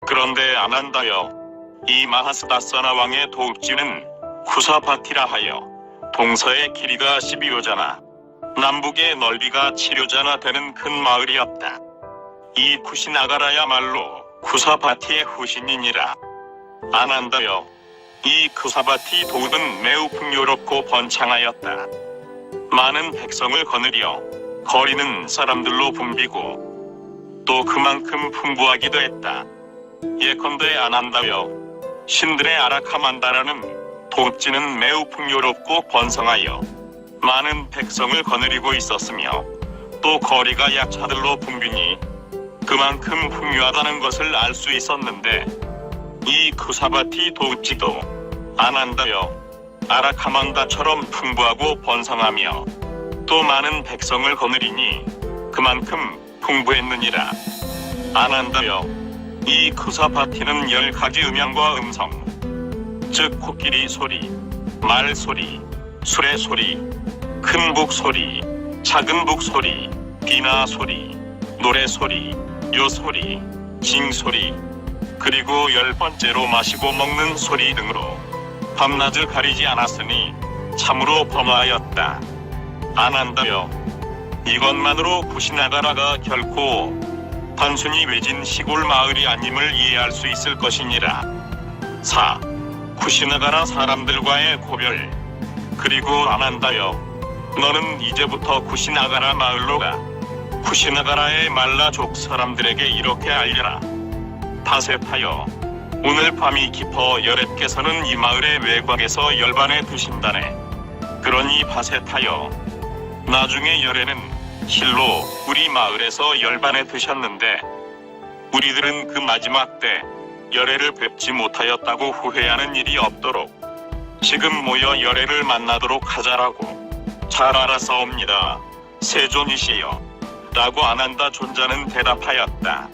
그런데 아난다여, 이 마하스다사나 왕의 도읍지는 쿠사바티라 하여 동서의 길이가 12요자나 남북의 넓이가 7요자나 되는 큰 마을이었다. 이 쿠시나가라야말로 쿠사바티의 후신이니라. 아난다여, 이 쿠사바티 도읍은 매우 풍요롭고 번창하였다. 많은 백성을 거느려 거리는 사람들로 붐비고 또 그만큼 풍부하기도 했다. 예컨대 아난다여, 신들의 아라카만다라는 도읍지는 매우 풍요롭고 번성하여 많은 백성을 거느리고 있었으며 또 거리가 약차들로 붐비니 그만큼 풍요하다는 것을 알 수 있었는데, 이 쿠사바티 도읍지도 아난다여, 아라카만다처럼 풍부하고 번성하며 또 많은 백성을 거느리니 그만큼 풍부했느니라. 아난다여, 이 쿠사바티는 10가지 음향과 음성, 즉 코끼리 소리, 말 소리, 수레 소리, 큰 북 소리, 작은 북 소리, 비나 소리, 노래 소리, 요 소리, 징 소리, 그리고 10번째로 마시고 먹는 소리 등으로 밤낮을 가리지 않았으니 참으로 범하였다. 아난다여, 이것만으로 쿠시나가라가 결코 단순히 외진 시골 마을이 아님을 이해할 수 있을 것이니라. 4. 쿠시나가라 사람들과의 고별. 그리고 아난다여, 너는 이제부터 쿠시나가라 마을로 가 쿠시나가라의 말라족 사람들에게 이렇게 알려라. 바세타여, 오늘 밤이 깊어 여랩께서는 이 마을의 외곽에서 열반에 드신다네. 그러니 바세타여, 나중에 열에는 실로 우리 마을에서 열반에 드셨는데 우리들은 그 마지막 때 열애를 뵙지 못하였다고 후회하는 일이 없도록 지금 모여 열애를 만나도록 하자라고. 잘 알았사옵니다, 세존이시여 라고 아난다 존자는 대답하였다.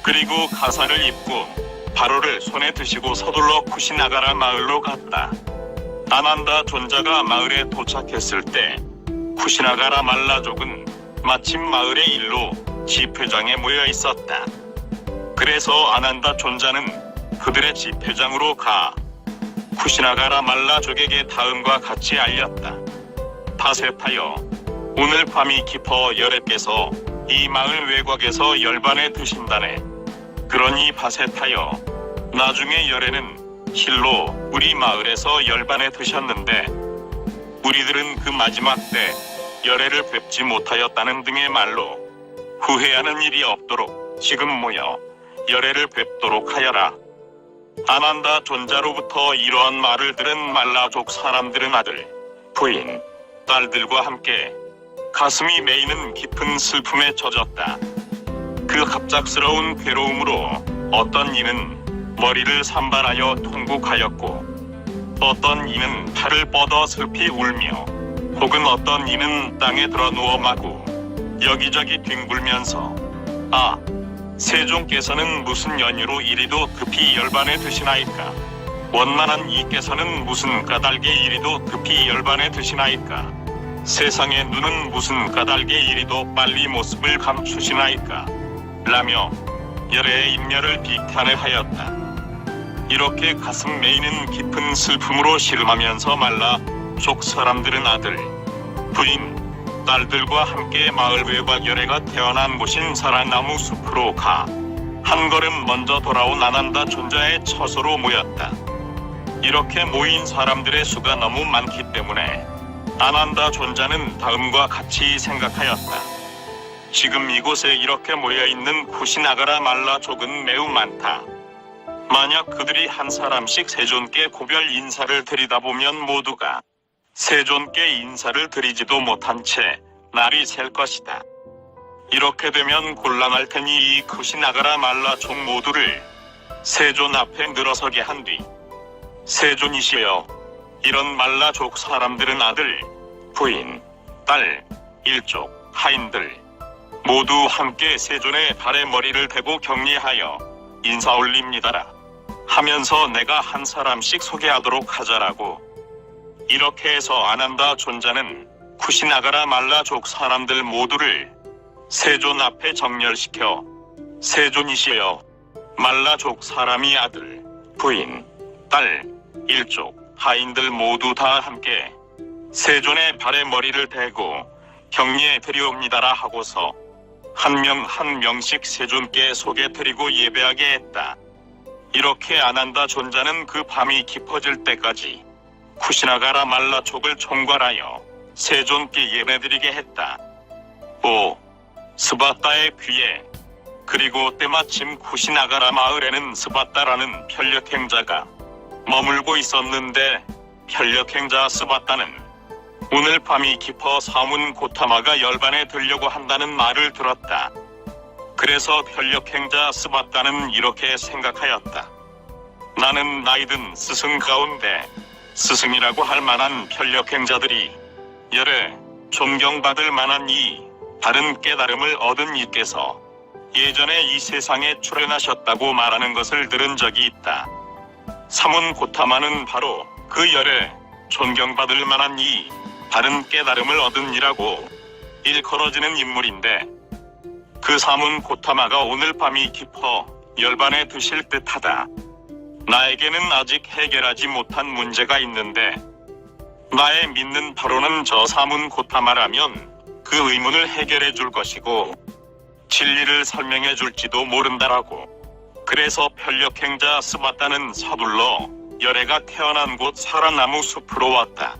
그리고 가사를 입고 바로를 손에 드시고 서둘러 쿠시나가라 마을로 갔다. 아난다 존자가 마을에 도착했을 때 쿠시나가라 말라족은 마침 마을의 일로 집회장에 모여 있었다. 그래서 아난다 존자는 그들의 집회장으로 가 쿠시나가라 말라족에게 다음과 같이 알렸다. 바세타여, 오늘 밤이 깊어 여랩께서 이 마을 외곽에서 열반에 드신다네. 그러니 바세타여, 나중에 열에는 실로 우리 마을에서 열반에 드셨는데 우리들은 그 마지막 때 열애를 뵙지 못하였다는 등의 말로 후회하는 일이 없도록 지금 모여 열애를 뵙도록 하여라. 아난다 존자로부터 이러한 말을 들은 말라족 사람들은 아들, 부인, 딸들과 함께 가슴이 메이는 깊은 슬픔에 젖었다. 그 갑작스러운 괴로움으로 어떤 이는 머리를 산발하여 통곡하였고 어떤 이는 팔을 뻗어 슬피 울며 혹은 어떤 이는 땅에 들어 누워 마구 여기저기 뒹굴면서 아, 세종께서는 무슨 연유로 이리도 급히 열반에 드시나이까? 원만한 이께서는 무슨 까닭에 이리도 급히 열반에 드시나이까? 세상의 눈은 무슨 까닭에 이리도 빨리 모습을 감추시나이까? 라며 열애의 인멸을 비탄하였다. 이렇게 가슴 메이는 깊은 슬픔으로 씨름하면서 말라족 사람들은 아들, 부인, 딸들과 함께 마을 외곽 열애가 태어난 곳인 사라나무 숲으로 가 한 걸음 먼저 돌아온 아난다 존자의 처소로 모였다. 이렇게 모인 사람들의 수가 너무 많기 때문에 아난다 존자는 다음과 같이 생각하였다. 지금 이곳에 이렇게 모여있는 쿠시나가라 말라족은 매우 많다. 만약 그들이 한 사람씩 세존께 고별 인사를 드리다 보면 모두가 세존께 인사를 드리지도 못한 채 날이 셀 것이다. 이렇게 되면 곤란할 테니 이 쿠시나가라 말라족 모두를 세존 앞에 늘어서게 한 뒤 세존이시여, 이런 말라족 사람들은 아들, 부인, 딸, 일족, 하인들 모두 함께 세존의 발에 머리를 대고 격리하여 인사 올립니다라 하면서 내가 한 사람씩 소개하도록 하자라고. 이렇게 해서 아난다 존자는 쿠시나가라 말라족 사람들 모두를 세존 앞에 정렬시켜 세존이시여, 말라족 사람이 아들, 부인, 딸, 일족, 하인들 모두 다 함께 세존의 발에 머리를 대고 경리에 드리옵니다라 하고서 한 명 한 명씩 세존께 소개 드리고 예배하게 했다. 이렇게 아난다 존자는 그 밤이 깊어질 때까지 쿠시나가라 말라족을 총괄하여 세존께 예배드리게 했다. 5. 스바따의 귀에. 그리고 때마침 쿠시나가라 마을에는 스바따라는 편력행자가 머물고 있었는데 편력행자 스바따는 오늘 밤이 깊어 사문 고타마가 열반에 들려고 한다는 말을 들었다. 그래서 편력행자 스바따는 이렇게 생각하였다. 나는 나이든 스승 가운데 스승이라고 할 만한 편력행자들이 열에 존경받을 만한 이 바른 깨달음을 얻은 이께서 예전에 이 세상에 출현하셨다고 말하는 것을 들은 적이 있다. 사문 고타마는 바로 그 열에 존경받을 만한 이 바른 깨달음을 얻은 이라고 일컬어지는 인물인데 그 사문 고타마가 오늘 밤이 깊어 열반에 드실 듯하다. 나에게는 아직 해결하지 못한 문제가 있는데 나의 믿는 바로는 저 사문 고타마라면 그 의문을 해결해 줄 것이고 진리를 설명해 줄지도 모른다라고. 그래서 편력행자 스바따는 서둘러 열애가 태어난 곳 사라나무 숲으로 왔다.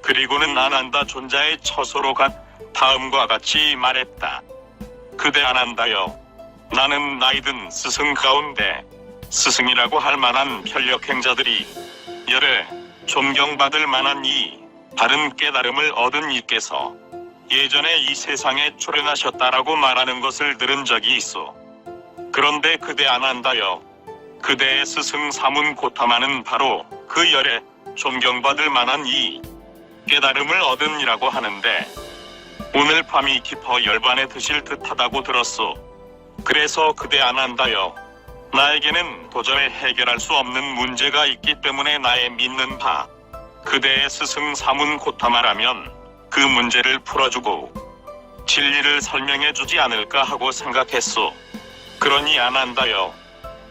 그리고는 아난다 존자의 처소로 간 다음과 같이 말했다. 그대 아난다여, 나는 나이든 스승 가운데 스승이라고 할 만한 편력행자들이 열에 존경받을 만한 이 바른 깨달음을 얻은 이께서 예전에 이 세상에 출현하셨다라고 말하는 것을 들은 적이 있어. 그런데 그대 아난다여, 그대의 스승 사문 고타마는 바로 그 열에 존경받을 만한 이 깨달음을 얻은 이라고 하는데 오늘 밤이 깊어 열반에 드실 듯하다고 들었소. 그래서 그대 아난다여, 나에게는 도저히 해결할 수 없는 문제가 있기 때문에 나의 믿는 바 그대의 스승 사문 고타마라면 그 문제를 풀어주고 진리를 설명해 주지 않을까 하고 생각했소. 그러니 아난다여,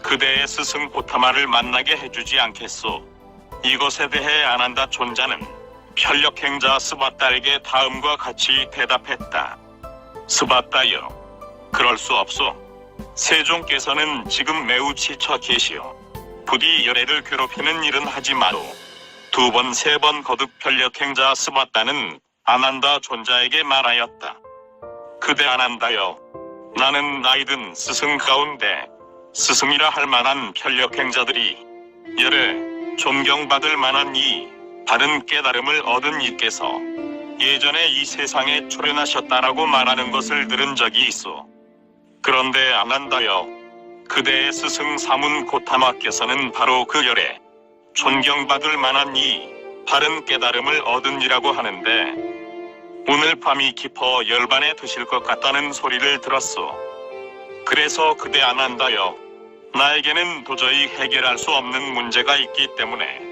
그대의 스승 고타마를 만나게 해주지 않겠소. 이것에 대해 아난다 존자는 편력행자 스바따에게 다음과 같이 대답했다. 스바따여, 그럴 수 없소. 세종께서는 지금 매우 지쳐 계시오. 부디 열애를 괴롭히는 일은 하지 마오. 2번, 3번 거듭 편력행자 스바따는 아난다 존자에게 말하였다. 그대 아난다여, 나는 나이든 스승 가운데 스승이라 할 만한 편력행자들이 열에 존경받을 만한 이 바른 깨달음을 얻은 이께서 예전에 이 세상에 출현하셨다라고 말하는 것을 들은 적이 있어. 그런데 아난다여, 그대의 스승 사문 고타마께서는 바로 그 열에 존경받을 만한 이 바른 깨달음을 얻은 이라고 하는데 오늘 밤이 깊어 열반에 드실 것 같다는 소리를 들었소. 그래서 그대 아난다여, 나에게는 도저히 해결할 수 없는 문제가 있기 때문에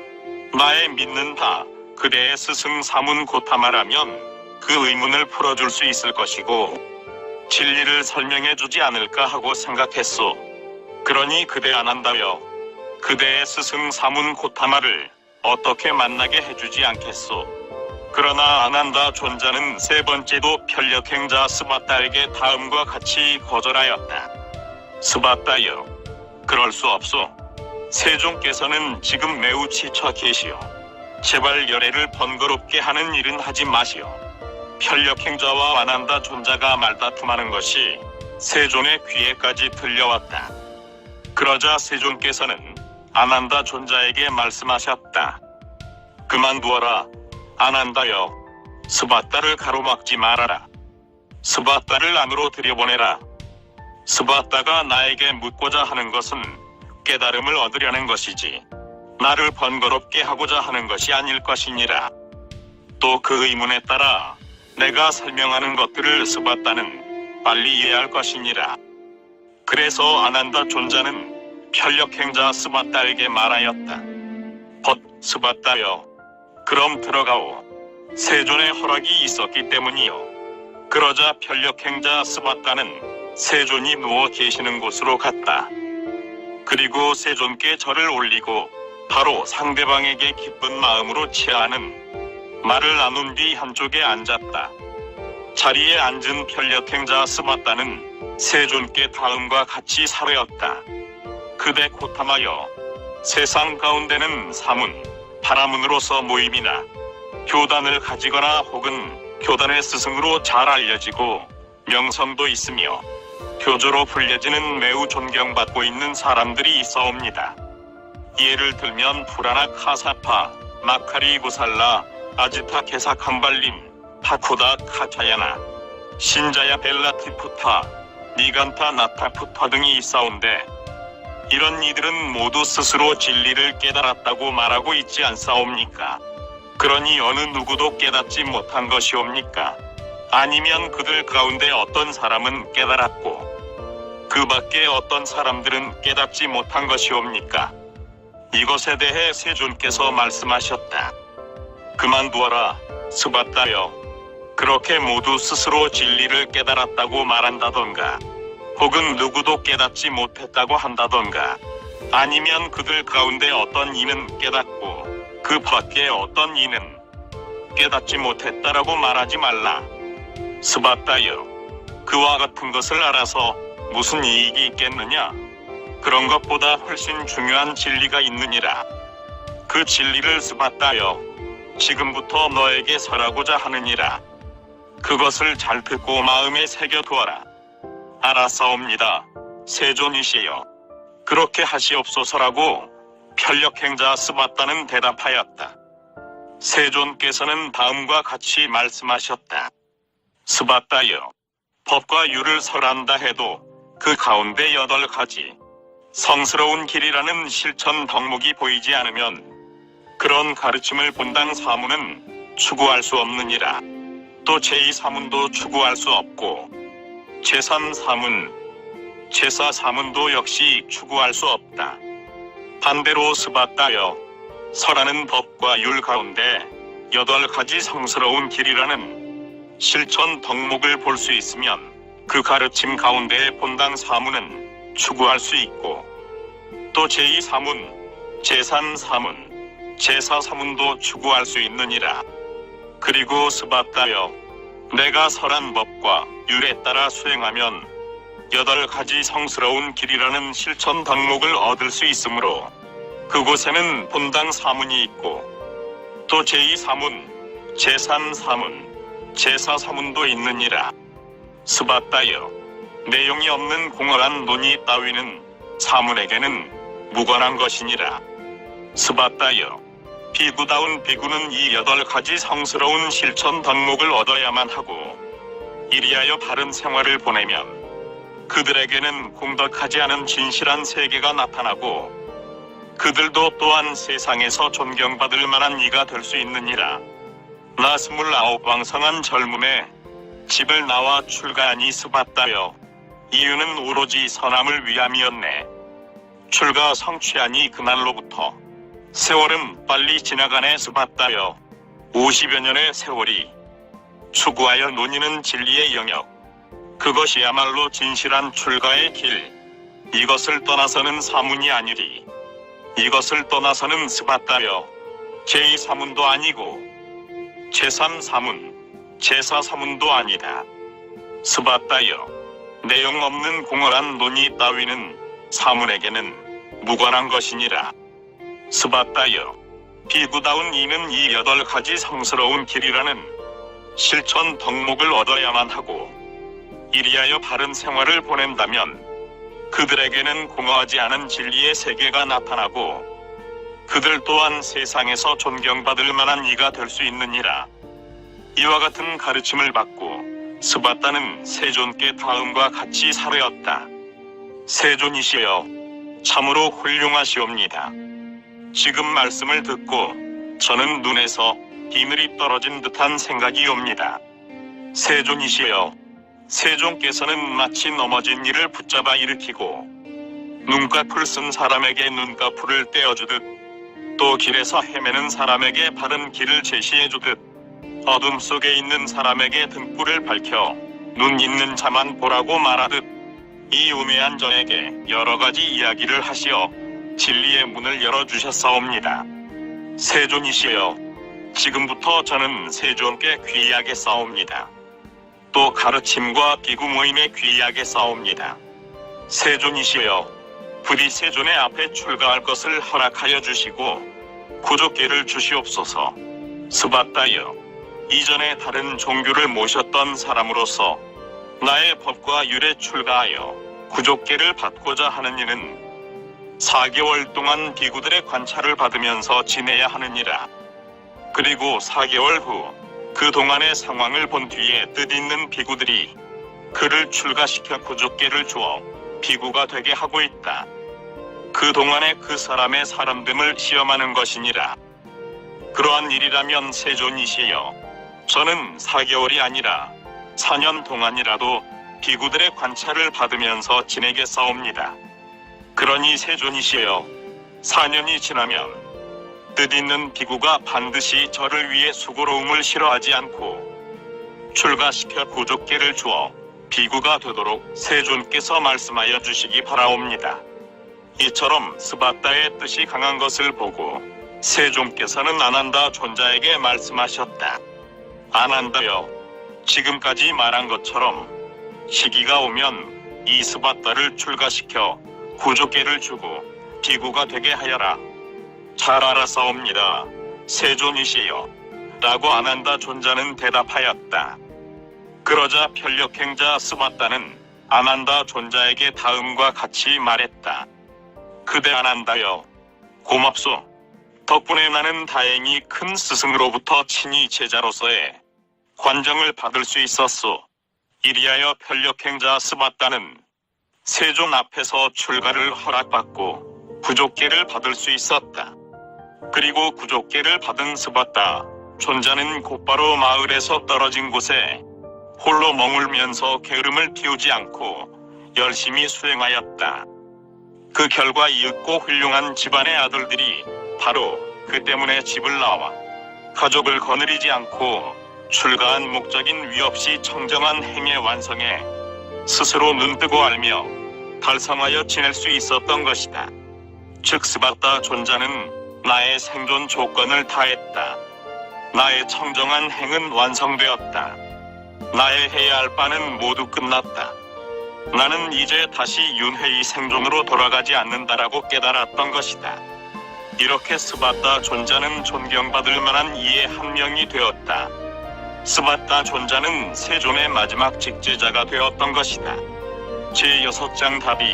나의 믿는 바 그대의 스승 사문 고타마라면 그 의문을 풀어줄 수 있을 것이고 진리를 설명해 주지 않을까 하고 생각했소. 그러니 그대 아난다여, 그대의 스승 사문 고타마를 어떻게 만나게 해주지 않겠소. 그러나 아난다 존자는 3번째도 편력행자 스바따에게 다음과 같이 거절하였다. 스바따여, 그럴 수 없소. 세종께서는 지금 매우 지쳐 계시오. 제발 열애를 번거롭게 하는 일은 하지 마시오. 편력행자와 아난다 존자가 말다툼하는 것이 세존의 귀에까지 들려왔다. 그러자 세존께서는 아난다 존자에게 말씀하셨다. 그만두어라. 아난다여, 스바따를 가로막지 말아라. 스바따를 안으로 들여보내라. 스바따가 나에게 묻고자 하는 것은 깨달음을 얻으려는 것이지 나를 번거롭게 하고자 하는 것이 아닐 것이니라. 또 그 의문에 따라 내가 설명하는 것들을 스바따는 빨리 이해할 것이니라. 그래서 아난다 존자는 편력행자 스바따에게 말하였다. 벗 스바따여, 그럼 들어가오. 세존의 허락이 있었기 때문이요. 그러자 편력행자 스바따는 세존이 누워 계시는 곳으로 갔다. 그리고 세존께 절을 올리고 바로 상대방에게 기쁜 마음으로 취하는 말을 나눈 뒤 한쪽에 앉았다. 자리에 앉은 편력행자 스바다는 세존께 다음과 같이 사례었다. 그대 고탐하여 세상 가운데는 사문, 파라문으로서 모임이나 교단을 가지거나 혹은 교단의 스승으로 잘 알려지고 명성도 있으며 교조로 불려지는 매우 존경받고 있는 사람들이 있어옵니다. 예를 들면 푸라나 카사파, 마카리 구살라, 아지타 케사 캄발린, 파쿠다 카차야나, 신자야 벨라티푸타, 니간타 나타푸타 등이 있사온데 이런 이들은 모두 스스로 진리를 깨달았다고 말하고 있지 않사옵니까? 그러니 어느 누구도 깨닫지 못한 것이옵니까? 아니면 그들 가운데 어떤 사람은 깨달았고 그 밖에 어떤 사람들은 깨닫지 못한 것이옵니까? 이것에 대해 세존께서 말씀하셨다. 그만두어라, 스바다여. 그렇게 모두 스스로 진리를 깨달았다고 말한다던가 혹은 누구도 깨닫지 못했다고 한다던가 아니면 그들 가운데 어떤 이는 깨닫고 그 밖에 어떤 이는 깨닫지 못했다라고 말하지 말라. 스바다여, 그와 같은 것을 알아서 무슨 이익이 있겠느냐? 그런 것보다 훨씬 중요한 진리가 있느니라. 그 진리를 스바다여, 지금부터 너에게 설하고자 하느니라. 그것을 잘 듣고 마음에 새겨두어라. 알았사옵니다, 세존이시여. 그렇게 하시옵소서라고 편력행자 스바다는 대답하였다. 세존께서는 다음과 같이 말씀하셨다. 스바다여, 법과 유를 설한다 해도 그 가운데 8가지 성스러운 길이라는 실천 덕목이 보이지 않으면 그런 가르침을 본당 사문은 추구할 수 없느니라. 또 제2사문도 추구할 수 없고 제3사문, 제4사문도 역시 추구할 수 없다. 반대로 스바다여, 설하는 법과 율 가운데 8가지 성스러운 길이라는 실천 덕목을 볼 수 있으면 그 가르침 가운데 본당 사문은 추구할 수 있고 또 제2사문, 제3사문, 제4사문도 추구할 수 있느니라. 그리고 스바다여, 내가 설한 법과 율에 따라 수행하면 8가지 성스러운 길이라는 실천 덕목을 얻을 수 있으므로 그곳에는 본당 사문이 있고 또 제2사문, 제3사문, 제4사문도 있느니라. 스바다여, 내용이 없는 공허한 논의 따위는 사문에게는 무관한 것이니라. 스바다여, 비구다운 비구는 이 8가지 성스러운 실천 덕목을 얻어야만 하고 이리하여 바른 생활을 보내면 그들에게는 공덕하지 않은 진실한 세계가 나타나고 그들도 또한 세상에서 존경받을 만한 이가 될 수 있느니라. 나 29 왕성한 젊음에 집을 나와 출가하니 스바다여, 이유는 오로지 선함을 위함이었네. 출가 성취하니 그날로부터 세월은 빨리 지나가네. 스바다여, 50여 년의 세월이 추구하여 논의는 진리의 영역, 그것이야말로 진실한 출가의 길. 이것을 떠나서는 사문이 아니리. 이것을 떠나서는 스바다여, 제2사문도 아니고 제3사문, 제4사문도 아니다. 스바다여, 내용 없는 공허한 논의 따위는 사문에게는 무관한 것이니라. 스바다여, 비구다운 이는 이 8가지 성스러운 길이라는 실천 덕목을 얻어야만 하고 이리하여 바른 생활을 보낸다면 그들에게는 공허하지 않은 진리의 세계가 나타나고 그들 또한 세상에서 존경받을 만한 이가 될 수 있느니라. 이와 같은 가르침을 받고 스바다는 세존께 다음과 같이 사례었다. 세존이시여, 참으로 훌륭하시옵니다. 지금 말씀을 듣고 저는 눈에서 비늘이 떨어진 듯한 생각이 옵니다. 세존이시여, 세존께서는 마치 넘어진 이를 붙잡아 일으키고 눈꺼풀 쓴 사람에게 눈꺼풀을 떼어주듯 또 길에서 헤매는 사람에게 바른 길을 제시해주듯 어둠 속에 있는 사람에게 등불을 밝혀 눈 있는 자만 보라고 말하듯 이 우매한 전에게 여러 가지 이야기를 하시어 진리의 문을 열어주셨사옵니다. 세존이시여, 지금부터 저는 세존께 귀하게 싸웁니다. 또 가르침과 비구 모임에 귀하게 싸웁니다. 세존이시여, 부디 세존의 앞에 출가할 것을 허락하여 주시고 구족계를 주시옵소서. 스바다여, 이전에 다른 종교를 모셨던 사람으로서 나의 법과 율에 출가하여 구족계를 받고자 하는 이는 4개월 동안 비구들의 관찰을 받으면서 지내야 하느니라. 그리고 4개월 후 그동안의 상황을 본 뒤에 뜻있는 비구들이 그를 출가시켜 구족계를 주어 비구가 되게 하고 있다. 그동안에 그 사람의 사람됨을 시험하는 것이니라. 그러한 일이라면 세존이시여, 저는 4개월이 아니라 4년 동안이라도 비구들의 관찰을 받으면서 지내겠사옵니다. 그러니 세존이시여, 4년이 지나면 뜻있는 비구가 반드시 저를 위해 수고로움을 싫어하지 않고 출가시켜 구족계를 주어 비구가 되도록 세존께서 말씀하여 주시기 바라옵니다. 이처럼 스바다의 뜻이 강한 것을 보고 세존께서는 아난다 존자에게 말씀하셨다. 아난다여, 지금까지 말한 것처럼 시기가 오면 이 스바다를 출가시켜 구족계를 주고 비구가 되게 하여라. 잘 알았사옵니다, 세존이시여, 라고 아난다 존자는 대답하였다. 그러자 편력행자 스바다는 아난다 존자에게 다음과 같이 말했다. 그대 아난다여, 고맙소. 덕분에 나는 다행히 큰 스승으로부터 친히 제자로서의 관정을 받을 수 있었소. 이리하여 편력행자 스바다는 세존 앞에서 출가를 허락받고 구족계를 받을 수 있었다. 그리고 구족계를 받은 스바다 존자는 곧바로 마을에서 떨어진 곳에 홀로 머물면서 게으름을 피우지 않고 열심히 수행하였다. 그 결과 이윽고 훌륭한 집안의 아들들이 바로 그 때문에 집을 나와 가족을 거느리지 않고 출가한 목적인 위 없이 청정한 행의 완성에 스스로 눈뜨고 알며 달성하여 지낼 수 있었던 것이다. 즉 스바다 존자는 나의 생존 조건을 다했다. 나의 청정한 행은 완성되었다. 나의 해야 할 바는 모두 끝났다. 나는 이제 다시 윤회의 생존으로 돌아가지 않는다라고 깨달았던 것이다. 이렇게 스바다 존자는 존경받을 만한 이의 한 명이 되었다. 스바다 존자는 세존의 마지막 직제자가 되었던 것이다. 제6장 답이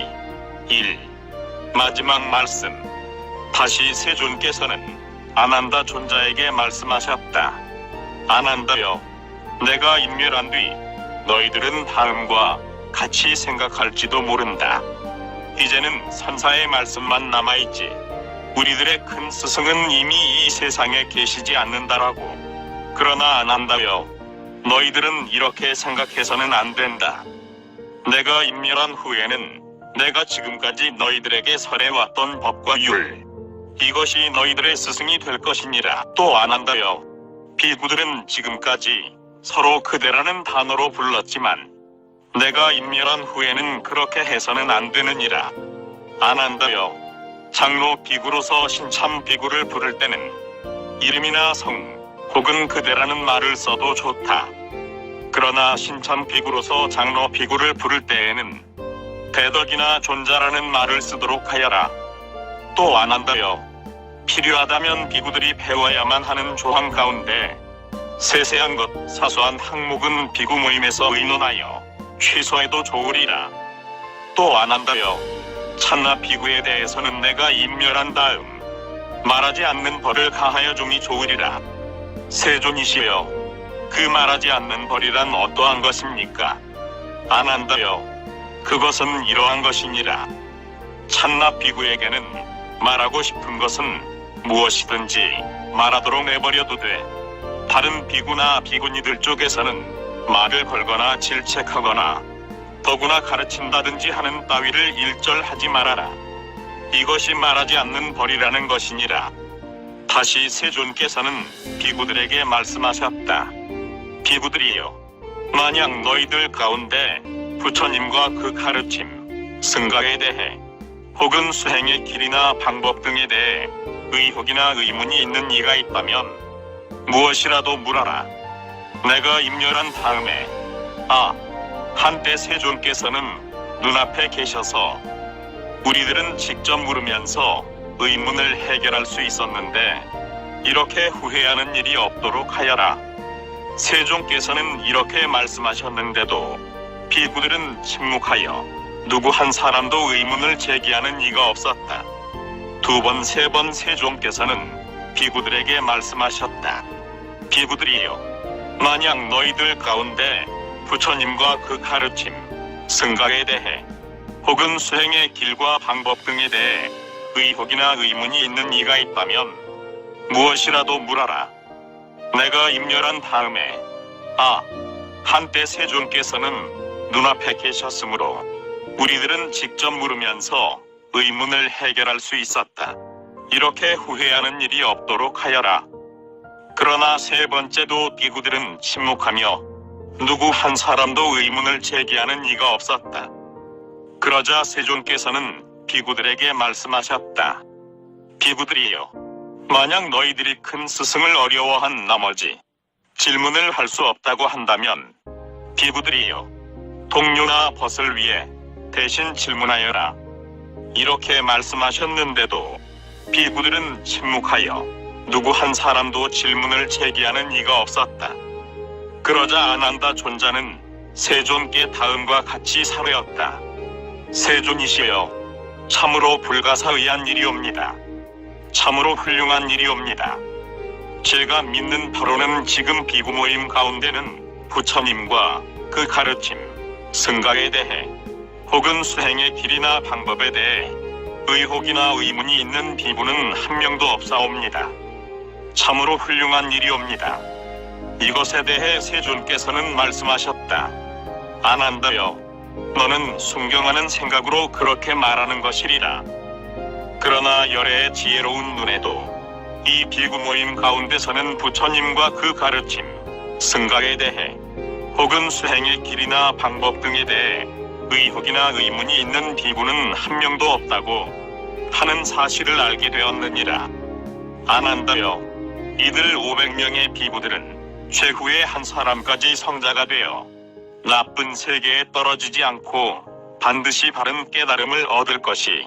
1. 마지막 말씀. 다시 세존께서는 아난다 존자에게 말씀하셨다. 아난다여, 내가 인멸한 뒤 너희들은 다음과 같이 생각할지도 모른다. 이제는 선사의 말씀만 남아있지 우리들의 큰 스승은 이미 이 세상에 계시지 않는다라고. 그러나 아난다여, 너희들은 이렇게 생각해서는 안 된다. 내가 인멸한 후에는 내가 지금까지 너희들에게 설해왔던 법과 율, 이것이 너희들의 스승이 될 것이니라. 또 아난다여, 비구들은 지금까지 서로 그대라는 단어로 불렀지만 내가 인멸한 후에는 그렇게 해서는 안 되느니라. 아난다여, 장로 비구로서 신참 비구를 부를 때는 이름이나 성 혹은 그대라는 말을 써도 좋다. 그러나 신참 비구로서 장로 비구를 부를 때에는 대덕이나 존자라는 말을 쓰도록 하여라. 또 아난다여, 필요하다면 비구들이 배워야만 하는 조항 가운데 세세한 것, 사소한 항목은 비구 모임에서 의논하여 취소해도 좋으리라. 또 아난다여, 찬나 비구에 대해서는 내가 인멸한 다음 말하지 않는 벌을 가하여 줌이 좋으리라. 세존이시여, 그 말하지 않는 벌이란 어떠한 것입니까? 아난다여, 그것은 이러한 것이니라. 찬나 비구에게는 말하고 싶은 것은 무엇이든지 말하도록 내버려도 돼. 다른 비구나 비구니들 쪽에서는 말을 걸거나 질책하거나 더구나 가르친다든지 하는 따위를 일절하지 말아라. 이것이 말하지 않는 벌이라는 것이니라. 다시 세존께서는 비구들에게 말씀하셨다. 비구들이여, 만약 너희들 가운데 부처님과 그 가르침, 승가에 대해 혹은 수행의 길이나 방법 등에 대해 의혹이나 의문이 있는 이가 있다면 무엇이라도 물어라. 내가 임렬한 다음에 한때 세존께서는 눈앞에 계셔서 우리들은 직접 물으면서 의문을 해결할 수 있었는데 이렇게 후회하는 일이 없도록 하여라. 세존께서는 이렇게 말씀하셨는데도 비구들은 침묵하여 누구 한 사람도 의문을 제기하는 이가 없었다. 두 번, 세 번 세존께서는 비구들에게 말씀하셨다. 비구들이여, 만약 너희들 가운데 부처님과 그 가르침, 승가에 대해 혹은 수행의 길과 방법 등에 대해 의혹이나 의문이 있는 이가 있다면 무엇이라도 물어라. 내가 임렬한 다음에 한때 세존께서는 눈앞에 계셨으므로 우리들은 직접 물으면서 의문을 해결할 수 있었다. 이렇게 후회하는 일이 없도록 하여라. 그러나 세 번째도 비구들은 침묵하며 누구 한 사람도 의문을 제기하는 이가 없었다. 그러자 세존께서는 비구들에게 말씀하셨다. 비구들이여, 만약 너희들이 큰 스승을 어려워한 나머지 질문을 할 수 없다고 한다면 비구들이여, 동료나 벗을 위해 대신 질문하여라. 이렇게 말씀하셨는데도 비구들은 침묵하여 누구 한 사람도 질문을 제기하는 이가 없었다. 그러자 아난다 존자는 세존께 다음과 같이 사례었다. 세존이시여, 참으로 불가사의한 일이옵니다. 참으로 훌륭한 일이옵니다. 제가 믿는 바로는 지금 비구 모임 가운데는 부처님과 그 가르침, 승가에 대해 혹은 수행의 길이나 방법에 대해 의혹이나 의문이 있는 비구는 한 명도 없사옵니다. 참으로 훌륭한 일이옵니다. 이것에 대해 세존께서는 말씀하셨다. 아난다여, 너는 순경하는 생각으로 그렇게 말하는 것이리라. 그러나 열애의 지혜로운 눈에도 이 비구 모임 가운데서는 부처님과 그 가르침, 승가에 대해 혹은 수행의 길이나 방법 등에 대해 의혹이나 의문이 있는 비구는 한 명도 없다고 하는 사실을 알게 되었느니라. 아난다여, 이들 500명의 비구들은 최후의 한 사람까지 성자가 되어 나쁜 세계에 떨어지지 않고 반드시 바른 깨달음을 얻을 것이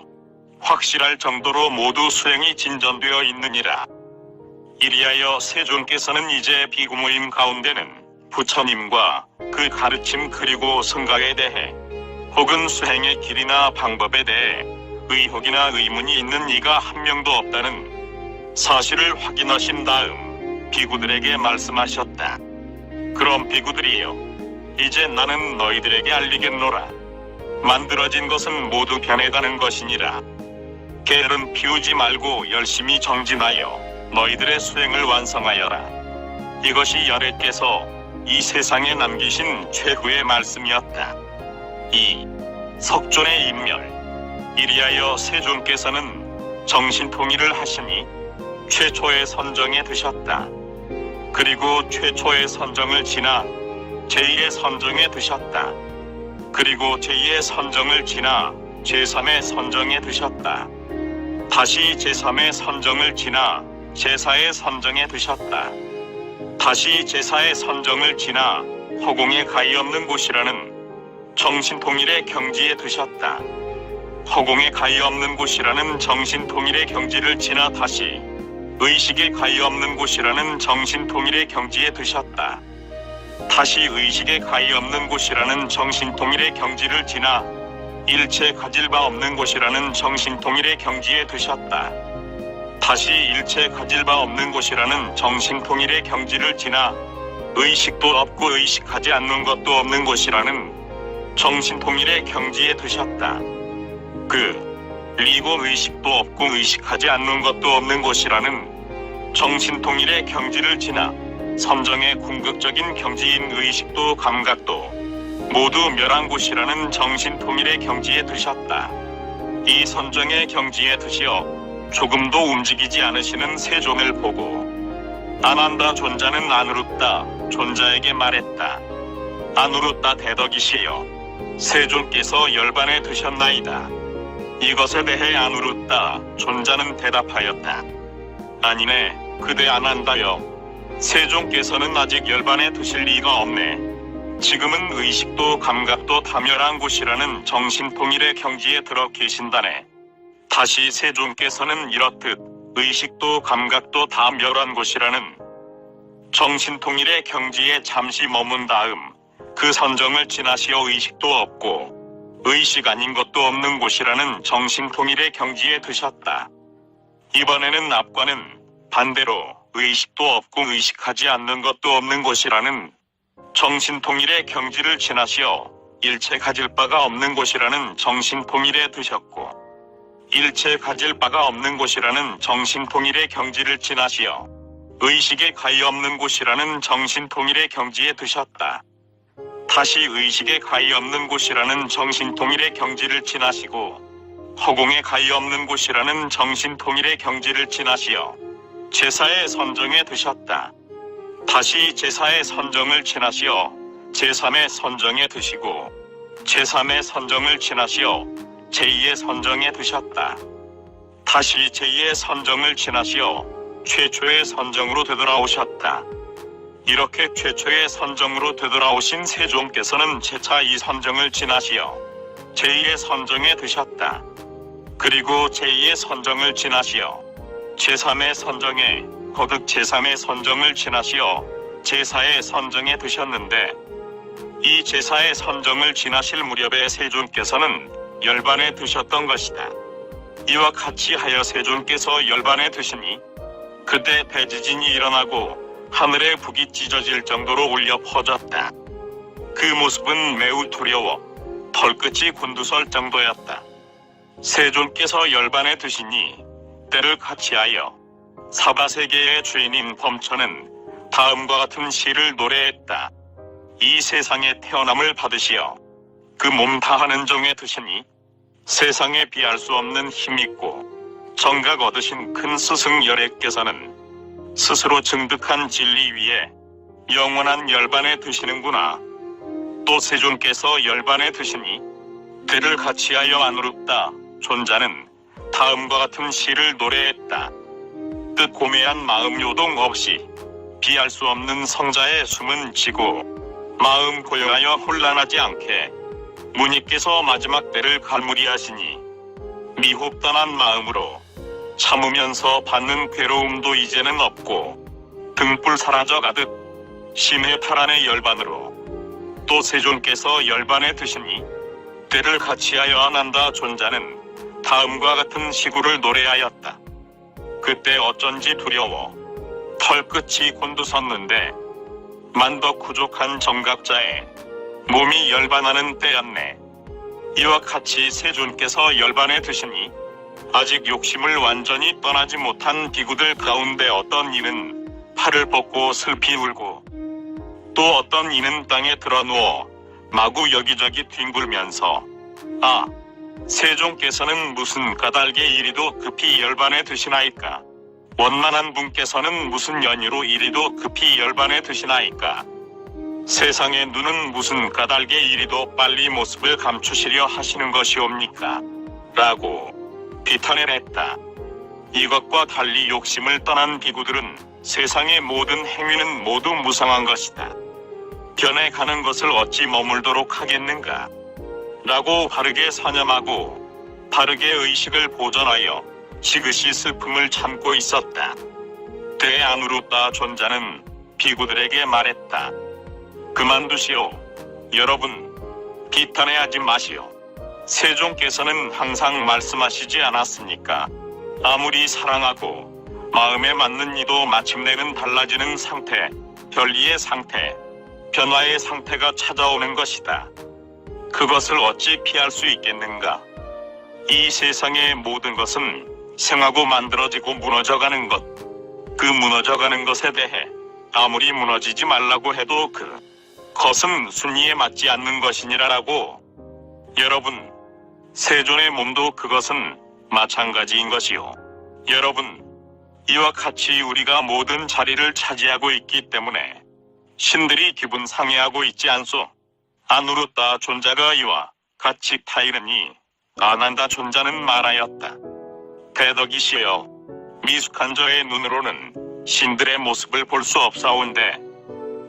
확실할 정도로 모두 수행이 진전되어 있느니라. 이리하여 세존께서는 이제 비구 모임 가운데는 부처님과 그 가르침 그리고 승가에 대해 혹은 수행의 길이나 방법에 대해 의혹이나 의문이 있는 이가 한 명도 없다는 사실을 확인하신 다음 비구들에게 말씀하셨다. 그럼 비구들이여, 이제 나는 너희들에게 알리겠노라. 만들어진 것은 모두 변해가는 것이니라. 게으름 피우지 말고 열심히 정진하여 너희들의 수행을 완성하여라. 이것이 열애께서 이 세상에 남기신 최후의 말씀이었다. 2. 석존의 인멸. 이리하여 세존께서는 정신통일을 하시니 최초의 선정에 드셨다. 그리고 최초의 선정을 지나 제2의 선정에 드셨다. 그리고 제2의 선정을 지나 제3의 선정에 드셨다. 다시 제3의 선정을 지나 제4의 선정에 드셨다. 다시 제4의 선정을 지나 허공에 가히 없는 곳이라는 정신통일의 경지에 드셨다. 허공에 가히 없는 곳이라는 정신통일의 경지를 지나 다시 의식에 가히 없는 곳이라는 정신통일의 경지에 드셨다. 다시 의식에 가히 없는 곳이라는 정신통일의 경지를 지나 일체 가질 바 없는 곳이라는 정신통일의 경지에 드셨다. 다시 일체 가질 바 없는 곳이라는 정신통일의 경지를 지나 의식도 없고 의식하지 않는 것도 없는 곳이라는 정신통일의 경지에 드셨다. 그리고 의식도 없고 의식하지 않는 것도 없는 곳이라는 정신통일의 경지를 지나 선정의 궁극적인 경지인 의식도 감각도 모두 멸한 곳이라는 정신통일의 경지에 드셨다. 이 선정의 경지에 드시어 조금도 움직이지 않으시는 세존을 보고 아난다 존자는 아누룻다 존자에게 말했다. 아누룻다 대덕이시여, 세존께서 열반에 드셨나이다. 이것에 대해 안우르다 존자는 대답하였다. 아니네, 그대 안 한다여. 세존께서는 아직 열반에 드실 리가 없네. 지금은 의식도 감각도 다멸한 곳이라는 정신통일의 경지에 들어 계신다네. 다시 세존께서는 이렇듯 의식도 감각도 다 멸한 곳이라는 정신통일의 경지에 잠시 머문 다음 그 선정을 지나시어 의식도 없고 의식 아닌 것도 없는 곳이라는 정신통일의 경지에 드셨다. 이번에는 앞과는 반대로 의식도 없고 의식하지 않는 것도 없는 곳이라는 정신통일의 경지를 지나시어 일체 가질 바가 없는 곳이라는 정신통일에 드셨고, 일체 가질 바가 없는 곳이라는 정신통일의 경지를 지나시어 의식에 가히 없는 곳이라는 정신통일의 경지에 드셨다. 다시 의식에 가히 없는 곳이라는 정신통일의 경지를 지나시고 허공에 가히 없는 곳이라는 정신통일의 경지를 지나시어 제사의 선정에 드셨다. 다시 제사의 선정을 지나시어 제3의 선정에 드시고 제3의 선정을 지나시어 제2의 선정에 드셨다. 다시 제2의 선정을 지나시어 최초의 선정으로 되돌아오셨다. 이렇게 최초의 선정으로 되돌아오신 세존께서는 재차 이 선정을 지나시어 제2의 선정에 드셨다. 그리고 제2의 선정을 지나시어 제3의 선정에 거듭 제3의 선정을 지나시어 제4의 선정에 드셨는데, 이 제4의 선정을 지나실 무렵에 세존께서는 열반에 드셨던 것이다. 이와 같이 하여 세존께서 열반에 드시니 그때 대지진이 일어나고 하늘의 북이 찢어질 정도로 울려 퍼졌다. 그 모습은 매우 두려워 털끝이 곤두설 정도였다. 세존께서 열반에 드시니 때를 같이하여 사바세계의 주인인 범처는 다음과 같은 시를 노래했다. 이 세상에 태어남을 받으시어 그 몸 다하는 종에 드시니 세상에 비할 수 없는 힘있고 정각 얻으신 큰 스승 열애께서는 스스로 증득한 진리 위에 영원한 열반에 드시는구나. 또 세존께서 열반에 드시니 때를 같이하여 안우르다 존자는 다음과 같은 시를 노래했다. 뜻 고매한 마음 요동 없이 비할 수 없는 성자의 숨은 지고 마음 고요하여 혼란하지 않게 무니께서 마지막 때를 갈무리하시니 미혹 떠난 마음으로 참으면서 받는 괴로움도 이제는 없고 등불 사라져 가듯 심해 파란의 열반으로 또 세존께서 열반에 드시니 때를 같이하여 안한다 존자는 다음과 같은 시구를 노래하였다. 그때 어쩐지 두려워 털끝이 곤두섰는데 만덕 부족한 정각자의 몸이 열반하는 때였네. 이와 같이 세존께서 열반에 드시니 아직 욕심을 완전히 떠나지 못한 비구들 가운데 어떤 이는 팔을 뻗고 슬피 울고 또 어떤 이는 땅에 드러누워 마구 여기저기 뒹굴면서 아, 세존께서는 무슨 까닭에 이리도 급히 열반에 드시나이까? 원만한 분께서는 무슨 연유로 이리도 급히 열반에 드시나이까? 세상의 눈은 무슨 까닭에 이리도 빨리 모습을 감추시려 하시는 것이옵니까? 라고 비탄을 했다. 이것과 달리 욕심을 떠난 비구들은 세상의 모든 행위는 모두 무상한 것이다. 변해가는 것을 어찌 머물도록 하겠는가? 라고 바르게 사념하고 바르게 의식을 보존하여 지그시 슬픔을 참고 있었다. 때에 안우르다 존자는 비구들에게 말했다. 그만두시오. 여러분, 비탄해하지 마시오. 세존께서는 항상 말씀하시지 않았습니까? 아무리 사랑하고 마음에 맞는 이도 마침내는 달라지는 상태, 변리의 상태, 변화의 상태가 찾아오는 것이다. 그것을 어찌 피할 수 있겠는가? 이 세상의 모든 것은 생하고 만들어지고 무너져가는 것, 그 무너져가는 것에 대해 아무리 무너지지 말라고 해도 그것은 순리에 맞지 않는 것이니라라고. 여러분, 세존의 몸도 그것은 마찬가지인 것이요. 여러분, 이와 같이 우리가 모든 자리를 차지하고 있기 때문에 신들이 기분 상해하고 있지 않소? 아누르타 존자가 이와 같이 타이르니 아난다 존자는 말하였다. 대덕이시여, 미숙한 저의 눈으로는 신들의 모습을 볼 수 없사온데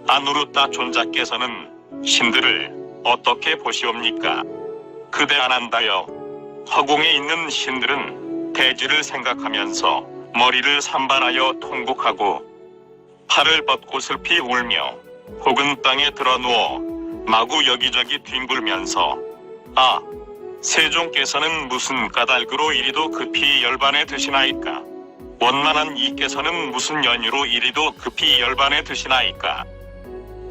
아누르타 존자께서는 신들을 어떻게 보시옵니까? 그대 아난다여, 허공에 있는 신들은 대지를 생각하면서 머리를 산발하여 통곡하고 팔을 뻗고 슬피 울며 혹은 땅에 드러누워 마구 여기저기 뒹굴면서 아, 세종께서는 무슨 까닭으로 이리도 급히 열반에 드시나이까? 원만한 이께서는 무슨 연유로 이리도 급히 열반에 드시나이까?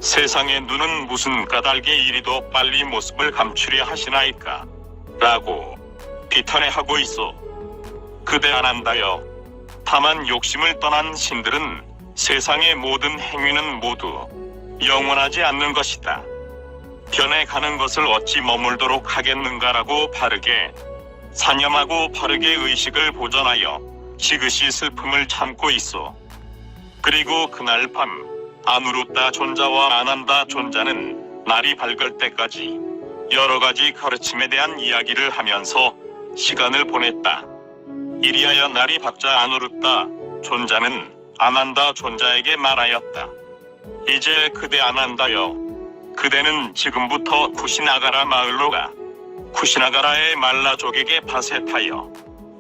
세상의 눈은 무슨 까닭에 이리도 빨리 모습을 감추려 하시나이까? 라고 비탄해하고 있어. 그대 아난다여, 다만 욕심을 떠난 신들은 세상의 모든 행위는 모두 영원하지 않는 것이다. 변해가는 것을 어찌 머물도록 하겠는가라고 바르게 사념하고 바르게 의식을 보존하여 지그시 슬픔을 참고 있어. 그리고 그날 밤 아누르타 존자와 아난다 존자는 날이 밝을 때까지 여러 가지 가르침에 대한 이야기를 하면서 시간을 보냈다. 이리하여 날이 밝자 아누르타 존자는 아난다 존자에게 말하였다. 이제 그대 아난다여, 그대는 지금부터 쿠시나가라 마을로 가 쿠시나가라의 말라족에게 밭에 타여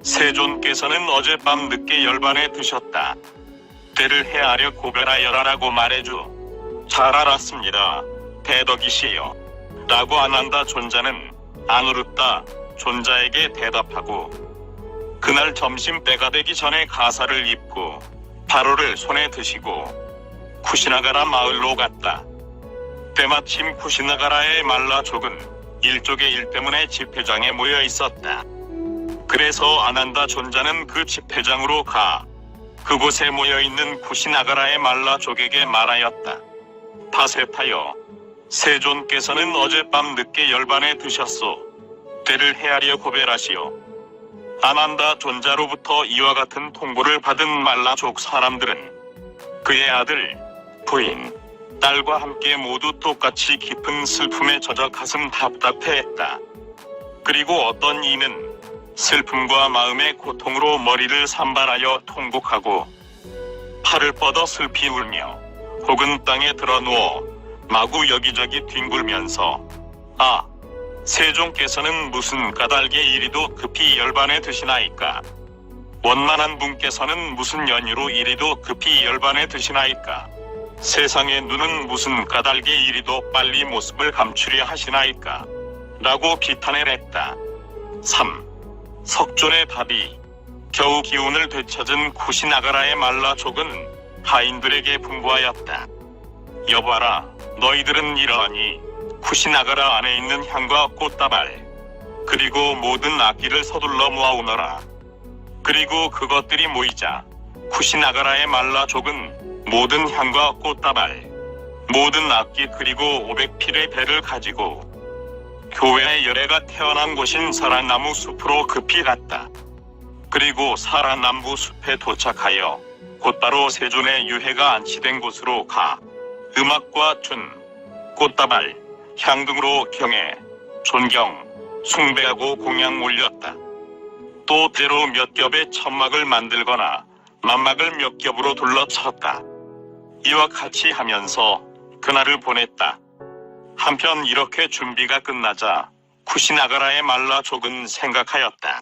세존께서는 어젯밤 늦게 열반에 드셨다. 때를 헤아려 고별하여라라고 말해줘. 잘 알았습니다, 대덕이시여, 라고 아난다 존자는 아누르타 존자에게 대답하고 그날 점심 때가 되기 전에 가사를 입고 바로를 손에 드시고 쿠시나가라 마을로 갔다. 때마침 쿠시나가라의 말라족은 일족의 일 때문에 집회장에 모여 있었다. 그래서 아난다 존자는 그 집회장으로 가 그곳에 모여있는 쿠시나가라의 말라족에게 말하였다. 밭에 타여 세존께서는 어젯밤 늦게 열반에 드셨소. 때를 헤아려 고별하시오. 아난다 존자로부터 이와 같은 통보를 받은 말라족 사람들은 그의 아들, 부인, 딸과 함께 모두 똑같이 깊은 슬픔에 젖어 가슴 답답해했다. 그리고 어떤 이는 슬픔과 마음의 고통으로 머리를 산발하여 통곡하고 팔을 뻗어 슬피 울며 혹은 땅에 드러누워 마구 여기저기 뒹굴면서 아, 세종께서는 무슨 까닭에 이리도 급히 열반에 드시나이까? 원만한 분께서는 무슨 연유로 이리도 급히 열반에 드시나이까? 세상의 눈은 무슨 까닭에 이리도 빨리 모습을 감추려 하시나이까? 라고 비탄을 했다. 3. 석존의 답이 겨우 기운을 되찾은 쿠시나가라의 말라족은 하인들에게 분부하였다. 여봐라, 너희들은 이러하니 쿠시나가라 안에 있는 향과 꽃다발 그리고 모든 악기를 서둘러 모아오너라. 그리고 그것들이 모이자 쿠시나가라의 말라족은 모든 향과 꽃다발 모든 악기 그리고 500필의 배를 가지고 교회의 열애가 태어난 곳인 사라나무 숲으로 급히 갔다. 그리고 사라나무 숲에 도착하여 곧바로 세존의 유해가 안치된 곳으로 가 음악과 춘, 꽃다발, 향 등으로 경애, 존경, 숭배하고 공양 올렸다. 또 때로 몇 겹의 천막을 만들거나 만막을 몇 겹으로 둘러쳤다. 이와 같이 하면서 그날을 보냈다. 한편 이렇게 준비가 끝나자 쿠시나가라의 말라족은 생각하였다.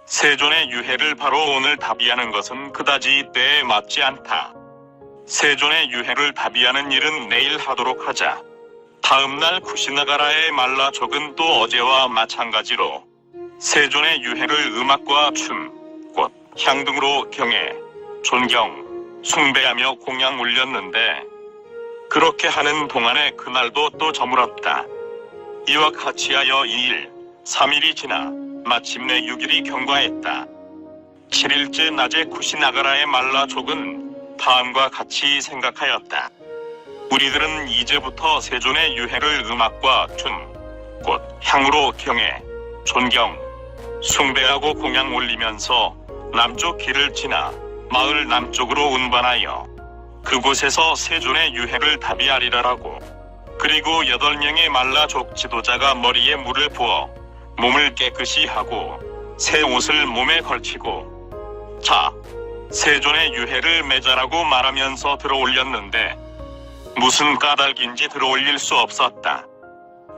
세존의 유해를 바로 오늘 답이하는 것은 그다지 때에 맞지 않다. 세존의 유해를 답이하는 일은 내일 하도록 하자. 다음날 쿠시나가라의 말라족은 또 어제와 마찬가지로 세존의 유해를 음악과 춤, 꽃, 향 등으로 경애, 존경, 숭배하며 공양 올렸는데 그렇게 하는 동안에 그날도 또 저물었다. 이와 같이 하여 2일, 3일이 지나 마침내 6일이 경과했다. 7일째 낮에 쿠시나가라의 말라족은 다음과 같이 생각하였다. 우리들은 이제부터 세존의 유해를 음악과 춤, 꽃, 향으로 경애, 존경, 숭배하고 공양 올리면서 남쪽 길을 지나 마을 남쪽으로 운반하여 그곳에서 세존의 유해를 답이하리라라고 그리고 8명의 말라족 지도자가 머리에 물을 부어 몸을 깨끗이 하고 새 옷을 몸에 걸치고 자, 세존의 유해를 맺으라고 말하면서 들어올렸는데 무슨 까닭인지 들어올릴 수 없었다.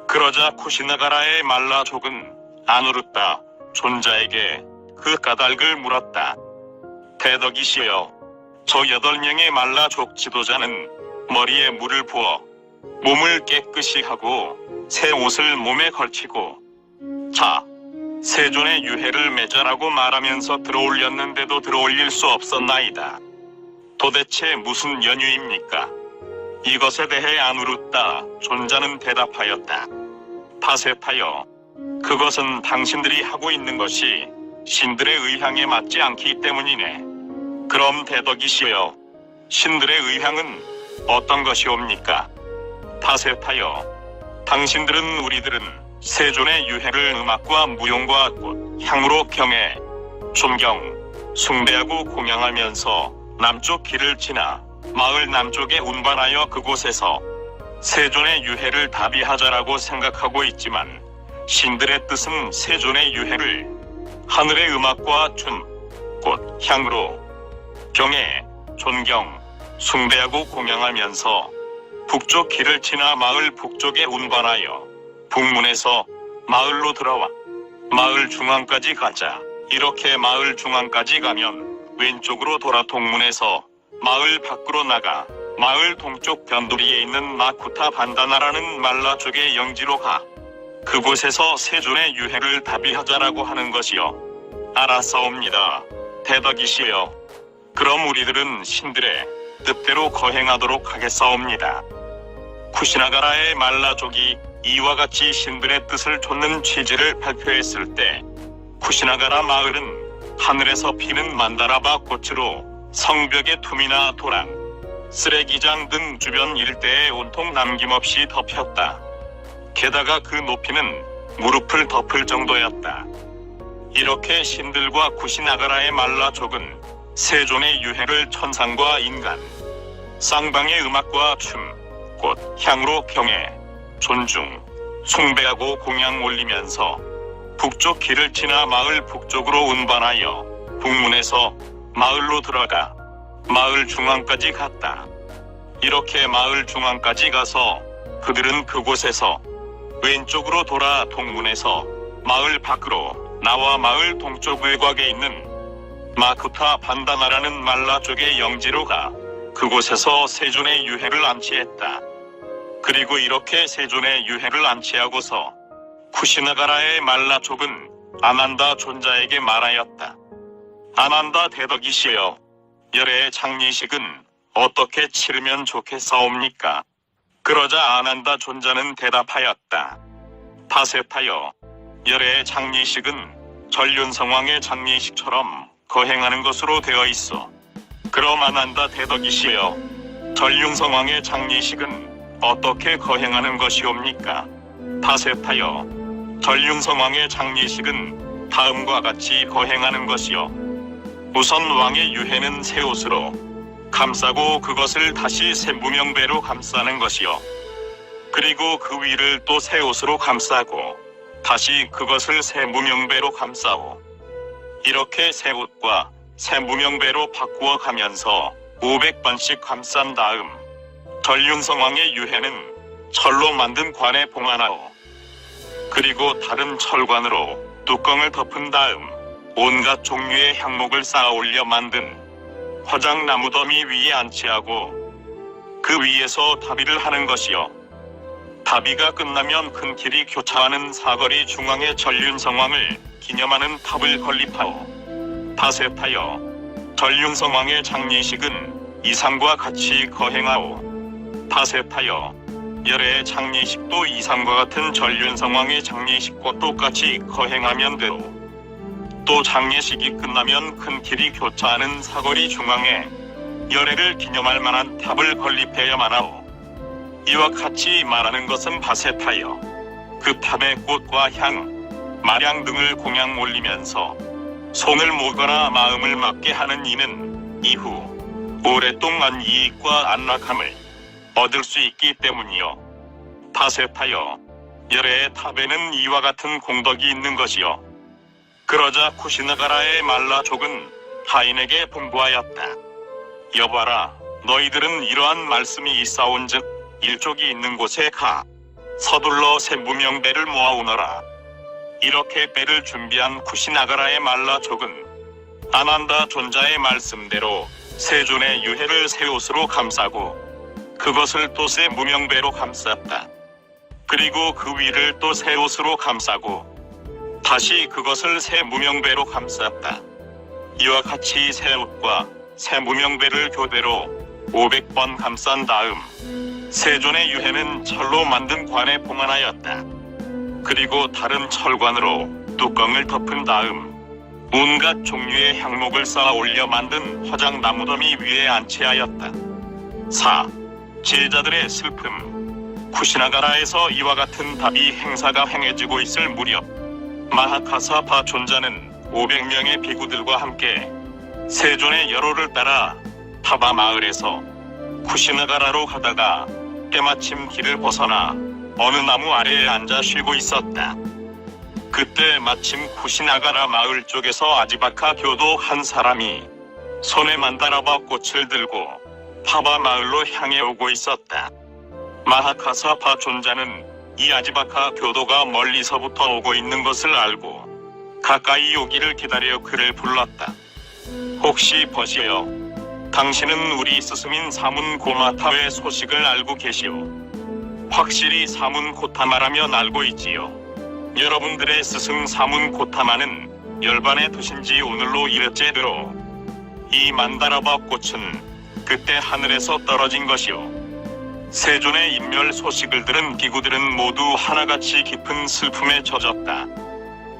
그러자 쿠시나가라의 말라족은 아누르타 존자에게 그 까닭을 물었다. 대덕이시여, 저 8명의 말라족 지도자는 머리에 물을 부어 몸을 깨끗이 하고 새 옷을 몸에 걸치고 자, 세존의 유해를 맺으라고 말하면서 들어올렸는데도 들어올릴 수 없었나이다. 도대체 무슨 연유입니까? 이것에 대해 아누르타 존자는 대답하였다. 파세타여, 그것은 당신들이 하고 있는 것이 신들의 의향에 맞지 않기 때문이네. 그럼 대덕이시여, 신들의 의향은 어떤 것이옵니까? 파세타여, 당신들은 우리들은 세존의 유해를 음악과 무용과 꽃, 향으로 경외, 존경, 숭배하고 공양하면서 남쪽 길을 지나 마을 남쪽에 운반하여 그곳에서 세존의 유해를 다비하자라고 생각하고 있지만 신들의 뜻은 세존의 유해를 하늘의 음악과 춤, 꽃, 향으로 경외, 존경, 숭배하고 공양하면서 북쪽 길을 지나 마을 북쪽에 운반하여 북문에서 마을로 들어와 마을 중앙까지 가자. 이렇게 마을 중앙까지 가면 왼쪽으로 돌아 동문에서 마을 밖으로 나가 마을 동쪽 변두리에 있는 마쿠타 반다나라는 말라족의 영지로 가. 그곳에서 세존의 유해를 다비하자라고 하는 것이요. 알았사옵니다. 대덕이시여, 그럼 우리들은 신들의 뜻대로 거행하도록 하겠사옵니다. 쿠시나가라의 말라족이 이와 같이 신들의 뜻을 좇는 취지를 발표했을 때 쿠시나가라 마을은 하늘에서 피는 만다라바 꽃으로 성벽의 툼이나 도랑, 쓰레기장 등 주변 일대에 온통 남김없이 덮였다. 게다가 그 높이는 무릎을 덮을 정도였다. 이렇게 신들과 쿠시나가라의 말라족은 세존의 유해를 천상과 인간, 쌍방의 음악과 춤, 꽃, 향으로 경외, 존중, 숭배하고 공양 올리면서 북쪽 길을 지나 마을 북쪽으로 운반하여 북문에서 마을로 들어가 마을 중앙까지 갔다. 이렇게 마을 중앙까지 가서 그들은 그곳에서 왼쪽으로 돌아 동문에서 마을 밖으로 나와 마을 동쪽 외곽에 있는 마쿠타 반다나라는 말라족의 영지로 가 그곳에서 세존의 유해를 안치했다. 그리고 이렇게 세존의 유해를 안치하고서 쿠시나가라의 말라족은 아난다 존자에게 말하였다. 아난다 대덕이시여, 열애의 장례식은 어떻게 치르면 좋겠사옵니까? 그러자 아난다 존자는 대답하였다. 파세타여, 열애의 장례식은 전륜성왕의 장례식처럼 거행하는 것으로 되어 있어. 그럼 아난다 대덕이시여, 전륜성왕의 장례식은 어떻게 거행하는 것이옵니까? 파세타여, 전륜성왕의 장례식은 다음과 같이 거행하는 것이요. 우선 왕의 유해는 새 옷으로 감싸고 그것을 다시 새 무명배로 감싸는 것이요. 그리고 그 위를 또 새 옷으로 감싸고 다시 그것을 새 무명배로 감싸고 이렇게 새 옷과 새 무명배로 바꾸어 가면서 500번씩 감싼 다음 전륜성왕의 유해는 철로 만든 관에 봉하나오. 그리고 다른 철관으로 뚜껑을 덮은 다음 온갖 종류의 향목을 쌓아 올려 만든 화장나무 더미 위에 안치하고 그 위에서 다비를 하는 것이요. 다비가 끝나면 큰 길이 교차하는 사거리 중앙에 전륜성왕을 기념하는 탑을 건립하오. 파세타여, 전륜성왕의 장례식은 이상과 같이 거행하오. 파세타여, 열애의 장례식도 이상과 같은 전륜성왕의 장례식과 똑같이 거행하면 되오. 또 장례식이 끝나면 큰 길이 교차하는 사거리 중앙에 열애를 기념할 만한 탑을 건립해야만 하오. 이와 같이 말하는 것은 바세타여, 그 탑에 꽃과 향, 마량 등을 공양 올리면서 손을 모거나 마음을 맞게 하는 이는 이후 오랫동안 이익과 안락함을 얻을 수 있기 때문이요. 바셋하여 열의 탑에는 이와 같은 공덕이 있는 것이요. 그러자 쿠시나가라의 말라족은 하인에게 분부하였다. 여봐라, 너희들은 이러한 말씀이 있사온즉 일족이 있는 곳에 가 서둘러 새 무명배를 모아오너라. 이렇게 배를 준비한 쿠시나가라의 말라족은 아난다 존자의 말씀대로 세존의 유해를 새 옷으로 감싸고 그것을 또 새 무명배로 감쌌다. 그리고 그 위를 또 새 옷으로 감싸고 다시 그것을 새 무명배로 감쌌다. 이와 같이 새 옷과 새 무명배를 교대로 500번 감싼 다음 세존의 유해는 철로 만든 관에 봉안하였다. 그리고 다른 철관으로 뚜껑을 덮은 다음 온갖 종류의 향목을 쌓아 올려 만든 화장 나무더미 위에 안치하였다. 4. 제자들의 슬픔. 쿠시나가라에서 이와 같은 답이 행사가 행해지고 있을 무렵 마하카사파 존자는 500명의 비구들과 함께 세존의 여로를 따라 타바 마을에서 쿠시나가라로 가다가 때마침 길을 벗어나 어느 나무 아래에 앉아 쉬고 있었다. 그때 마침 쿠시나가라 마을 쪽에서 아지바카 교도 한 사람이 손에 만다라바 꽃을 들고 타바 마을로 향해 오고 있었다. 마하카사파 존자는 이 아지바카 교도가 멀리서부터 오고 있는 것을 알고 가까이 오기를 기다려 그를 불렀다. 혹시 버시여, 당신은 우리 스승인 사문 고마타의 소식을 알고 계시오? 확실히 사문 고타마라면 알고 있지요. 여러분들의 스승 사문 고타마는 열반에 드신 지 오늘로 1회째 들어 이 만다라바 꽃은 그때 하늘에서 떨어진 것이요. 세존의 인멸 소식을 들은 비구들은 모두 하나같이 깊은 슬픔에 젖었다.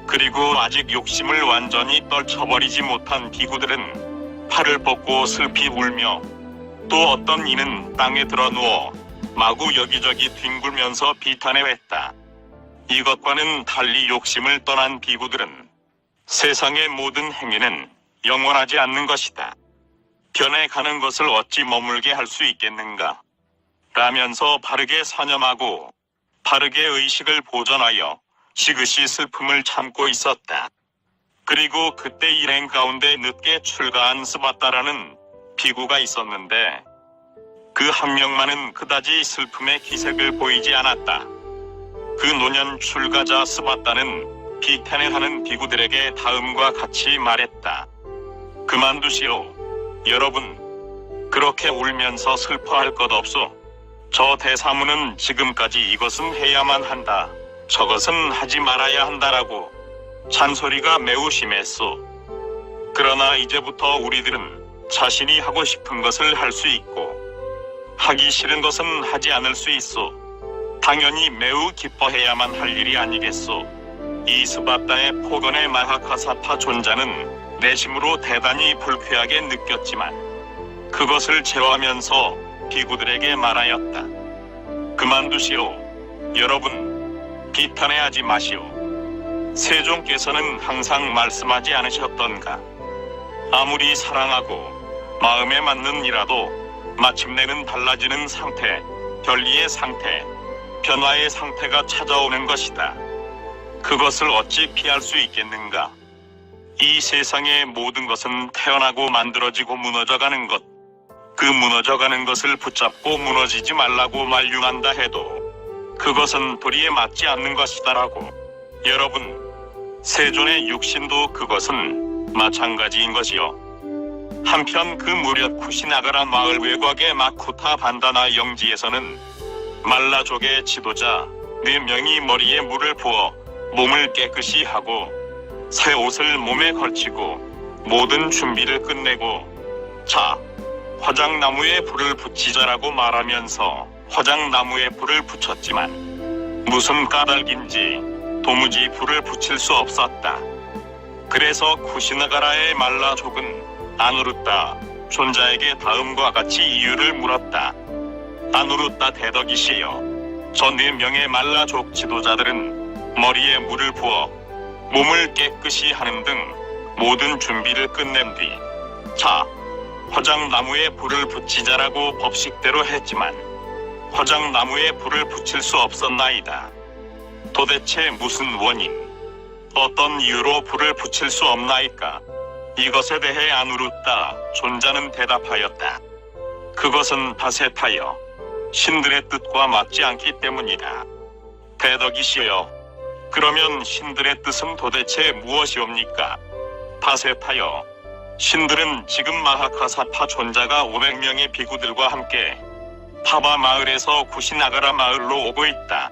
그리고 아직 욕심을 완전히 떨쳐버리지 못한 비구들은 팔을 뻗고 슬피 울며 또 어떤 이는 땅에 드러 누워 마구 여기저기 뒹굴면서 비탄해했다. 이것과는 달리 욕심을 떠난 비구들은 세상의 모든 행위는 영원하지 않는 것이다. 변해가는 것을 어찌 머물게 할 수 있겠는가? 라면서 바르게 사념하고 바르게 의식을 보존하여 지그시 슬픔을 참고 있었다. 그리고 그때 일행 가운데 늦게 출가한 스바타라는 비구가 있었는데 그 한 명만은 그다지 슬픔의 기색을 보이지 않았다. 그 노년 출가자 스바타는 비탄을 하는 비구들에게 다음과 같이 말했다. 그만두시오. 여러분, 그렇게 울면서 슬퍼할 것 없소. 저 대사무는 지금까지 이것은 해야만 한다, 저것은 하지 말아야 한다라고 잔소리가 매우 심했소. 그러나 이제부터 우리들은 자신이 하고 싶은 것을 할 수 있고 하기 싫은 것은 하지 않을 수 있소. 당연히 매우 기뻐해야만 할 일이 아니겠소. 이 스바타의 폭언의 마하카사파 존자는 내심으로 대단히 불쾌하게 느꼈지만 그것을 제어하면서 비구들에게 말하였다. 그만두시오. 여러분, 비탄해하지 마시오. 세종께서는 항상 말씀하지 않으셨던가? 아무리 사랑하고 마음에 맞는 이라도 마침내는 달라지는 상태, 변리의 상태, 변화의 상태가 찾아오는 것이다. 그것을 어찌 피할 수 있겠는가? 이 세상의 모든 것은 태어나고 만들어지고 무너져가는 것, 그 무너져가는 것을 붙잡고 무너지지 말라고 만류한다 해도 그것은 도리에 맞지 않는 것이다라고. 여러분, 세존의 육신도 그것은 마찬가지인 것이요. 한편 그 무렵 쿠시나가라 마을 외곽의 마쿠타 반다나 영지에서는 말라족의 지도자 4명이 머리에 물을 부어 몸을 깨끗이 하고 새 옷을 몸에 걸치고 모든 준비를 끝내고 자, 화장나무에 불을 붙이자라고 말하면서 화장나무에 불을 붙였지만 무슨 까닭인지 도무지 불을 붙일 수 없었다. 그래서 쿠시나가라의 말라족은 아누르타 존자에게 다음과 같이 이유를 물었다. 아누르타 대덕이시여, 저 4명의 말라족 지도자들은 머리에 물을 부어 몸을 깨끗이 하는 등 모든 준비를 끝낸 뒤 자, 화장나무에 불을 붙이자라고 법식대로 했지만 화장나무에 불을 붙일 수 없었나이다. 도대체 무슨 원인, 어떤 이유로 불을 붙일 수 없나이까? 이것에 대해 아누르타 존자는 대답하였다. 그것은 바세타여, 신들의 뜻과 맞지 않기 때문이다. 대덕이시여, 그러면 신들의 뜻은 도대체 무엇이옵니까? 바세타여, 신들은 지금 마하카사파 존자가 500명의 비구들과 함께 파바 마을에서 구시나가라 마을로 오고 있다.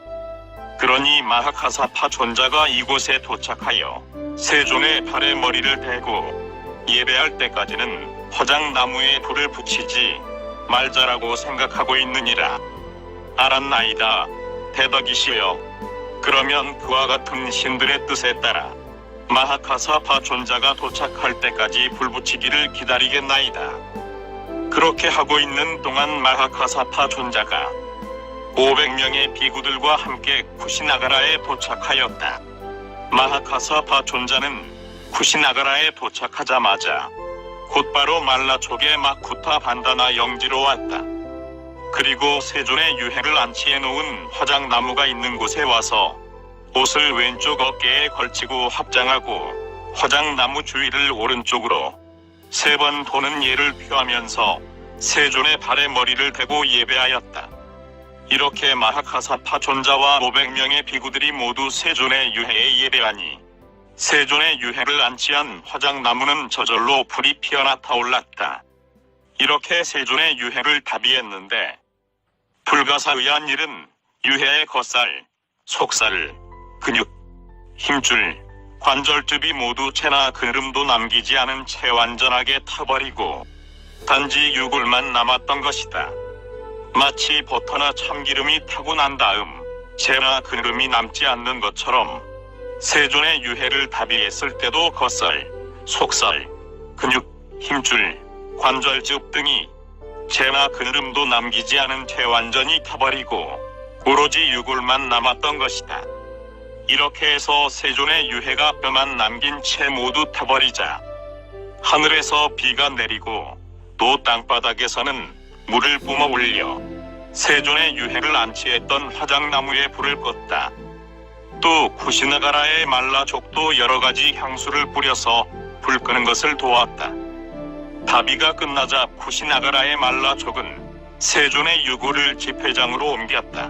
그러니 마하카사파 존자가 이곳에 도착하여 세존의 발에 머리를 대고 예배할 때까지는 화장나무에 불을 붙이지 말자라고 생각하고 있느니라. 알았나이다. 대덕이시여, 그러면 그와 같은 신들의 뜻에 따라 마하카사파 존자가 도착할 때까지 불 붙이기를 기다리겠나이다. 그렇게 하고 있는 동안 마하카사파 존자가 500명의 비구들과 함께 쿠시나가라에 도착하였다. 마하카사파 존자는 쿠시나가라에 도착하자마자 곧바로 말라족의 마쿠타 반다나 영지로 왔다. 그리고 세존의 유해를 안치해 놓은 화장나무가 있는 곳에 와서 옷을 왼쪽 어깨에 걸치고 합장하고 화장나무 주위를 오른쪽으로 3번 도는 예를 표하면서 세존의 발에 머리를 대고 예배하였다. 이렇게 마하카사파 존자와 500명의 비구들이 모두 세존의 유해에 예배하니 세존의 유해를 안치한 화장나무는 저절로 불이 피어나 타올랐다. 이렇게 세존의 유해를 다비했는데 불가사의한 일은 유해의 겉살, 속살, 근육, 힘줄, 관절즙이 모두 채나 그름도 남기지 않은 채 완전하게 타버리고 단지 유골만 남았던 것이다. 마치 버터나 참기름이 타고 난 다음 채나 그름이 남지 않는 것처럼 세존의 유해를 다비했을 때도 겉살, 속살, 근육, 힘줄, 관절즙 등이 채나 그름도 남기지 않은 채 완전히 타버리고 오로지 유골만 남았던 것이다. 이렇게 해서 세존의 유해가 뼈만 남긴 채 모두 타버리자 하늘에서 비가 내리고 또 땅바닥에서는 물을 뿜어 올려 세존의 유해를 안치했던 화장나무에 불을 껐다. 또 쿠시나가라의 말라족도 여러가지 향수를 뿌려서 불 끄는 것을 도왔다. 다비가 끝나자 쿠시나가라의 말라족은 세존의 유골을 집회장으로 옮겼다.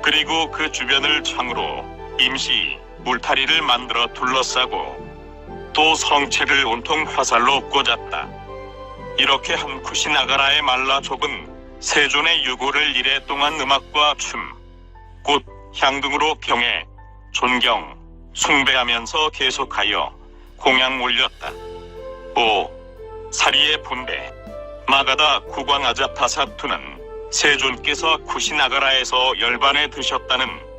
그리고 그 주변을 창으로 임시 울타리를 만들어 둘러싸고 또 성체를 온통 화살로 꽂았다. 이렇게 한 쿠시나가라의 말라족은 세존의 유골을 이래 동안 음악과 춤, 꽃, 향 등으로 경애, 존경, 숭배하면서 계속하여 공양 올렸다. 5. 사리의 분배. 마가다 국왕 아자타사투는 세존께서 쿠시나가라에서 열반에 드셨다는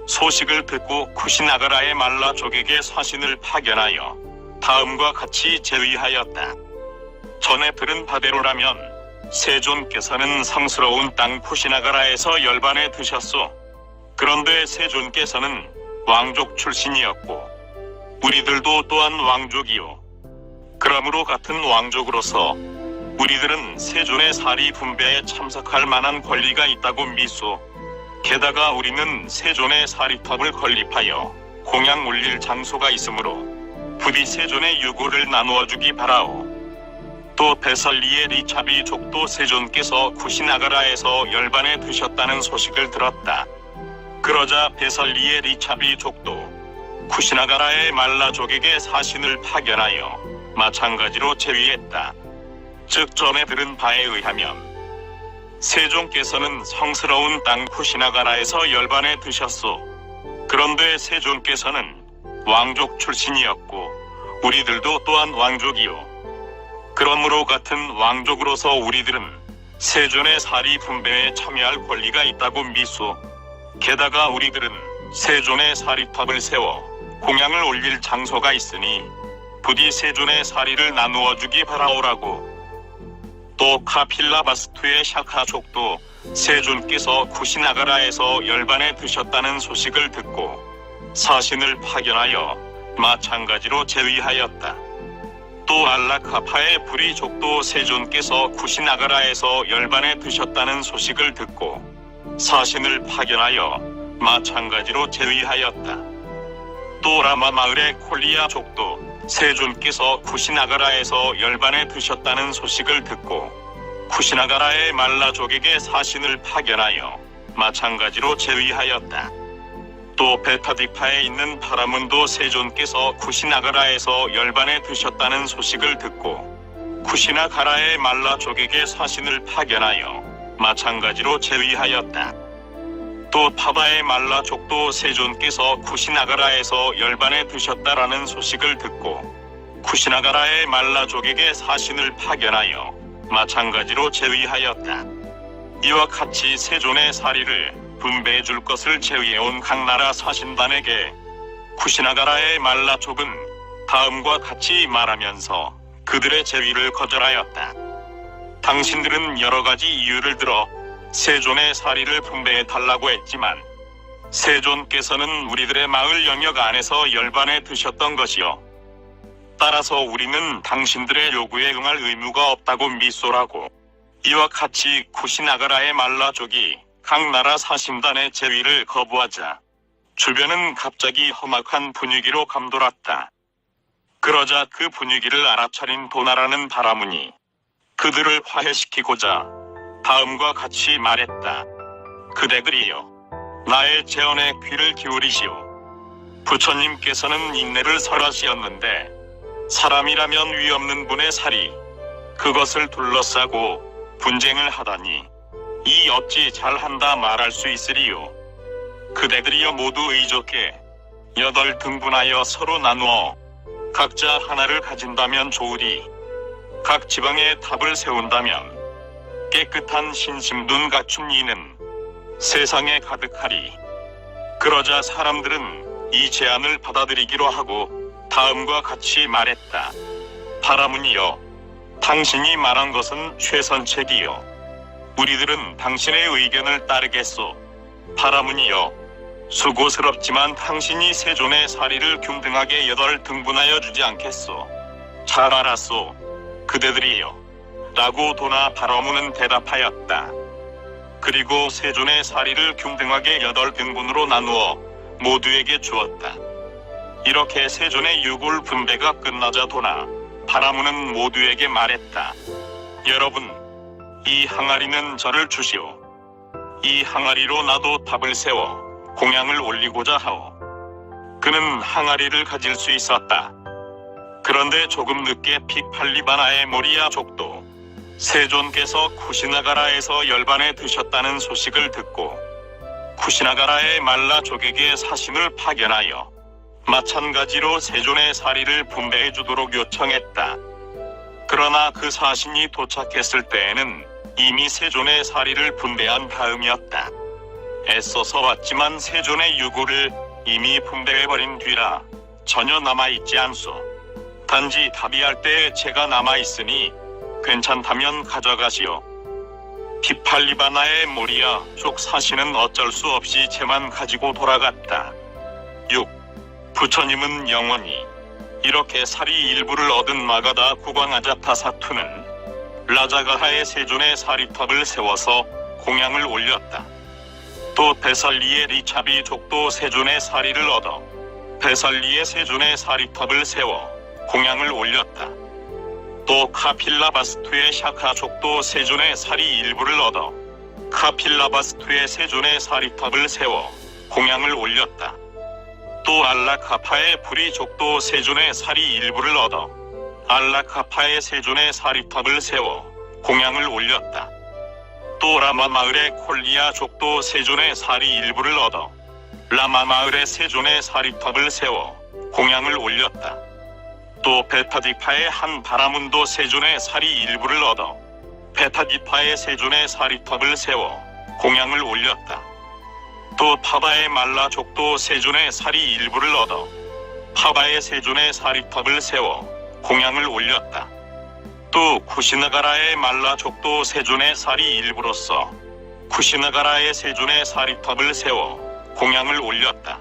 소식을 듣고 쿠시나가라의 말라족에게 사신을 파견하여 다음과 같이 제의하였다. 전에 들은 바대로라면 세존께서는 성스러운 땅 쿠시나가라에서 열반에 드셨소. 그런데 세존께서는 왕족 출신이었고 우리들도 또한 왕족이요. 그러므로 같은 왕족으로서 우리들은 세존의 사리 분배에 참석할 만한 권리가 있다고 미소. 게다가 우리는 세존의 사리탑을 건립하여 공양 올릴 장소가 있으므로 부디 세존의 유골을 나누어 주기 바라오. 또 베살리의 리차비 족도 세존께서 쿠시나가라에서 열반에 드셨다는 소식을 들었다. 그러자 베살리의 리차비 족도 쿠시나가라의 말라족에게 사신을 파견하여 마찬가지로 제의했다. 즉 전에 들은 바에 의하면 세존께서는 성스러운 땅 쿠시나가라에서 열반에 드셨소. 그런데 세존께서는 왕족 출신이었고 우리들도 또한 왕족이요. 그러므로 같은 왕족으로서 우리들은 세존의 사리 분배에 참여할 권리가 있다고 미소. 게다가 우리들은 세존의 사리탑을 세워 공양을 올릴 장소가 있으니 부디 세존의 사리를 나누어 주기 바라오라고. 또 카필라바스투의 샤카족도 세존께서 쿠시나가라에서 열반에 드셨다는 소식을 듣고 사신을 파견하여 마찬가지로 제의하였다. 또 알라카파의 브리족도 세존께서 쿠시나가라에서 열반에 드셨다는 소식을 듣고 사신을 파견하여 마찬가지로 제의하였다. 또 라마 마을의 콜리아 족도 세존께서 쿠시나가라에서 열반에 드셨다는 소식을 듣고 쿠시나가라의 말라족에게 사신을 파견하여 마찬가지로 제의하였다. 또 베타딕파에 있는 파라문도 세존께서 쿠시나가라에서 열반에 드셨다는 소식을 듣고 쿠시나가라의 말라족에게 사신을 파견하여 마찬가지로 제의하였다. 또 파바의 말라족도 세존께서 쿠시나가라에서 열반에 드셨다라는 소식을 듣고 쿠시나가라의 말라족에게 사신을 파견하여 마찬가지로 제의하였다. 이와 같이 세존의 사리를 분배해 줄 것을 제의해온 각 나라 사신단에게 쿠시나가라의 말라족은 다음과 같이 말하면서 그들의 제의를 거절하였다. 당신들은 여러 가지 이유를 들어 세존의 사리를 분배해 달라고 했지만 세존께서는 우리들의 마을 영역 안에서 열반에 드셨던 것이요. 따라서 우리는 당신들의 요구에 응할 의무가 없다고 미소라고. 이와 같이 쿠시나가라의 말라족이 각 나라 사신단의 제의를 거부하자 주변은 갑자기 험악한 분위기로 감돌았다. 그러자 그 분위기를 알아차린 도나라는 바라문이 그들을 화해시키고자 다음과 같이 말했다. 그대들이여, 나의 제언에 귀를 기울이시오. 부처님께서는 인내를 설하시었는데 사람이라면 위 없는 분의 살이 그것을 둘러싸고 분쟁을 하다니 이 어찌 잘한다 말할 수 있으리요. 그대들이여 모두 의좋게 8등분하여 서로 나누어 각자 하나를 가진다면 좋으리. 각 지방에 탑을 세운다면 깨끗한 신심눈 갖춘 이는 세상에 가득하리. 그러자 사람들은 이 제안을 받아들이기로 하고 다음과 같이 말했다. 바라문이여, 당신이 말한 것은 최선책이요. 우리들은 당신의 의견을 따르겠소. 바라문이여, 수고스럽지만 당신이 세존의 사리를 균등하게 8등분하여 주지 않겠소. 잘 알았소. 그대들이여, 라고 도나 바라문은 대답하였다. 그리고 세존의 사리를 균등하게 8등분으로 나누어 모두에게 주었다. 이렇게 세존의 유골 분배가 끝나자 도나 바라문은 모두에게 말했다. 여러분, 이 항아리는 저를 주시오. 이 항아리로 나도 탑을 세워 공양을 올리고자 하오. 그는 항아리를 가질 수 있었다. 그런데 조금 늦게 픽팔리바나의 모리아 족도 세존께서 쿠시나가라에서 열반에 드셨다는 소식을 듣고 쿠시나가라의 말라족에게 사신을 파견하여 마찬가지로 세존의 사리를 분배해 주도록 요청했다. 그러나 그 사신이 도착했을 때에는 이미 세존의 사리를 분배한 다음이었다. 애써서 왔지만 세존의 유골을 이미 분배해버린 뒤라 전혀 남아있지 않소. 단지 답이할 때에 제가 남아있으니 괜찮다면 가져가시오. 피팔리바나의 모리아 족 사신은 어쩔 수 없이 재만 가지고 돌아갔다. 6. 부처님은 영원히 이렇게 사리 일부를 얻은 마가다 구광아자타 사투는 라자가하의 세존의 사리탑을 세워서 공양을 올렸다. 또 베살리의 리차비 족도 세존의 사리를 얻어 베살리의 세존의 사리탑을 세워 공양을 올렸다. 또 카필라바스투의 샤카 족도 세존의 사리 일부를 얻어 카필라바스투의 세존의 사리탑을 세워 공양을 올렸다. 또 알라카파의 브리 족도 세존의 사리 일부를 얻어 알라카파의 세존의 사리탑을 세워 공양을 올렸다. 또 라마 마을의 콜리아 족도 세존의 사리 일부를 얻어 라마 마을의 세존의 사리탑을 세워 공양을 올렸다. 또 베타딕파의 한 바라문도 세존의 사리 일부를 얻어 베타딕파의 세존의 사리탑을 세워 공양을 올렸다. 또 파바의 말라 족도 세존의 사리 일부를 얻어 파바의 세존의 사리탑을 세워 공양을 올렸다. 또 쿠시나가라의 말라 족도 세존의 사리 일부로서 쿠시나가라의 세존의 사리탑을 세워 공양을 올렸다.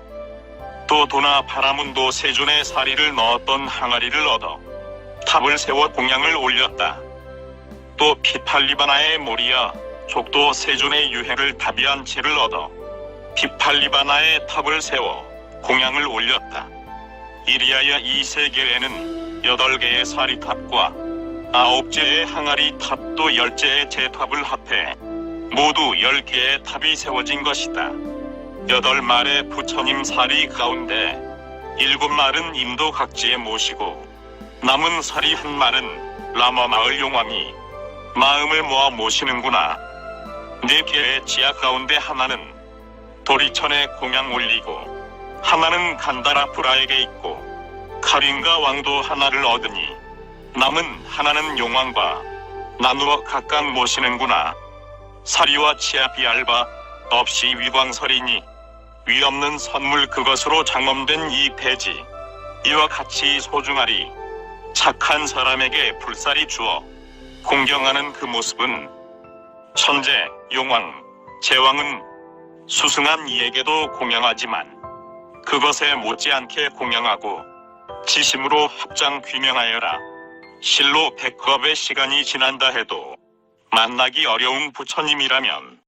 또 도나 바라문도 세존의 사리를 넣었던 항아리를 얻어 탑을 세워 공양을 올렸다. 또 피팔리바나의 모리아 족도 세존의 유해를 다비한 채를 얻어 비팔리바나의 탑을 세워 공양을 올렸다. 이리하여 이 세계에는 8개의 사리탑과 9개의 항아리 탑도 10개의 제탑을 합해 모두 10개의 탑이 세워진 것이다. 8마리의 부처님 사리 가운데 7마리는 인도 각지에 모시고 남은 사리 1마리는 라마 마을 용왕이 마음을 모아 모시는구나. 4개의 지하 가운데 하나는 도리천에 공양 올리고 하나는 간다라프라에게 있고 카린가 왕도 하나를 얻으니 남은 하나는 용왕과 나누어 각각 모시는구나. 사리와 치아 비알바 없이 위광설이니 위 없는 선물 그것으로 장엄된 이 배지 이와 같이 소중하리. 착한 사람에게 불살이 주어 공경하는 그 모습은 천재, 용왕, 제왕은 수승한 이에게도 공양하지만 그것에 못지않게 공양하고 지심으로 합장 귀명하여라. 실로 100겁의 시간이 지난다 해도 만나기 어려운 부처님이라면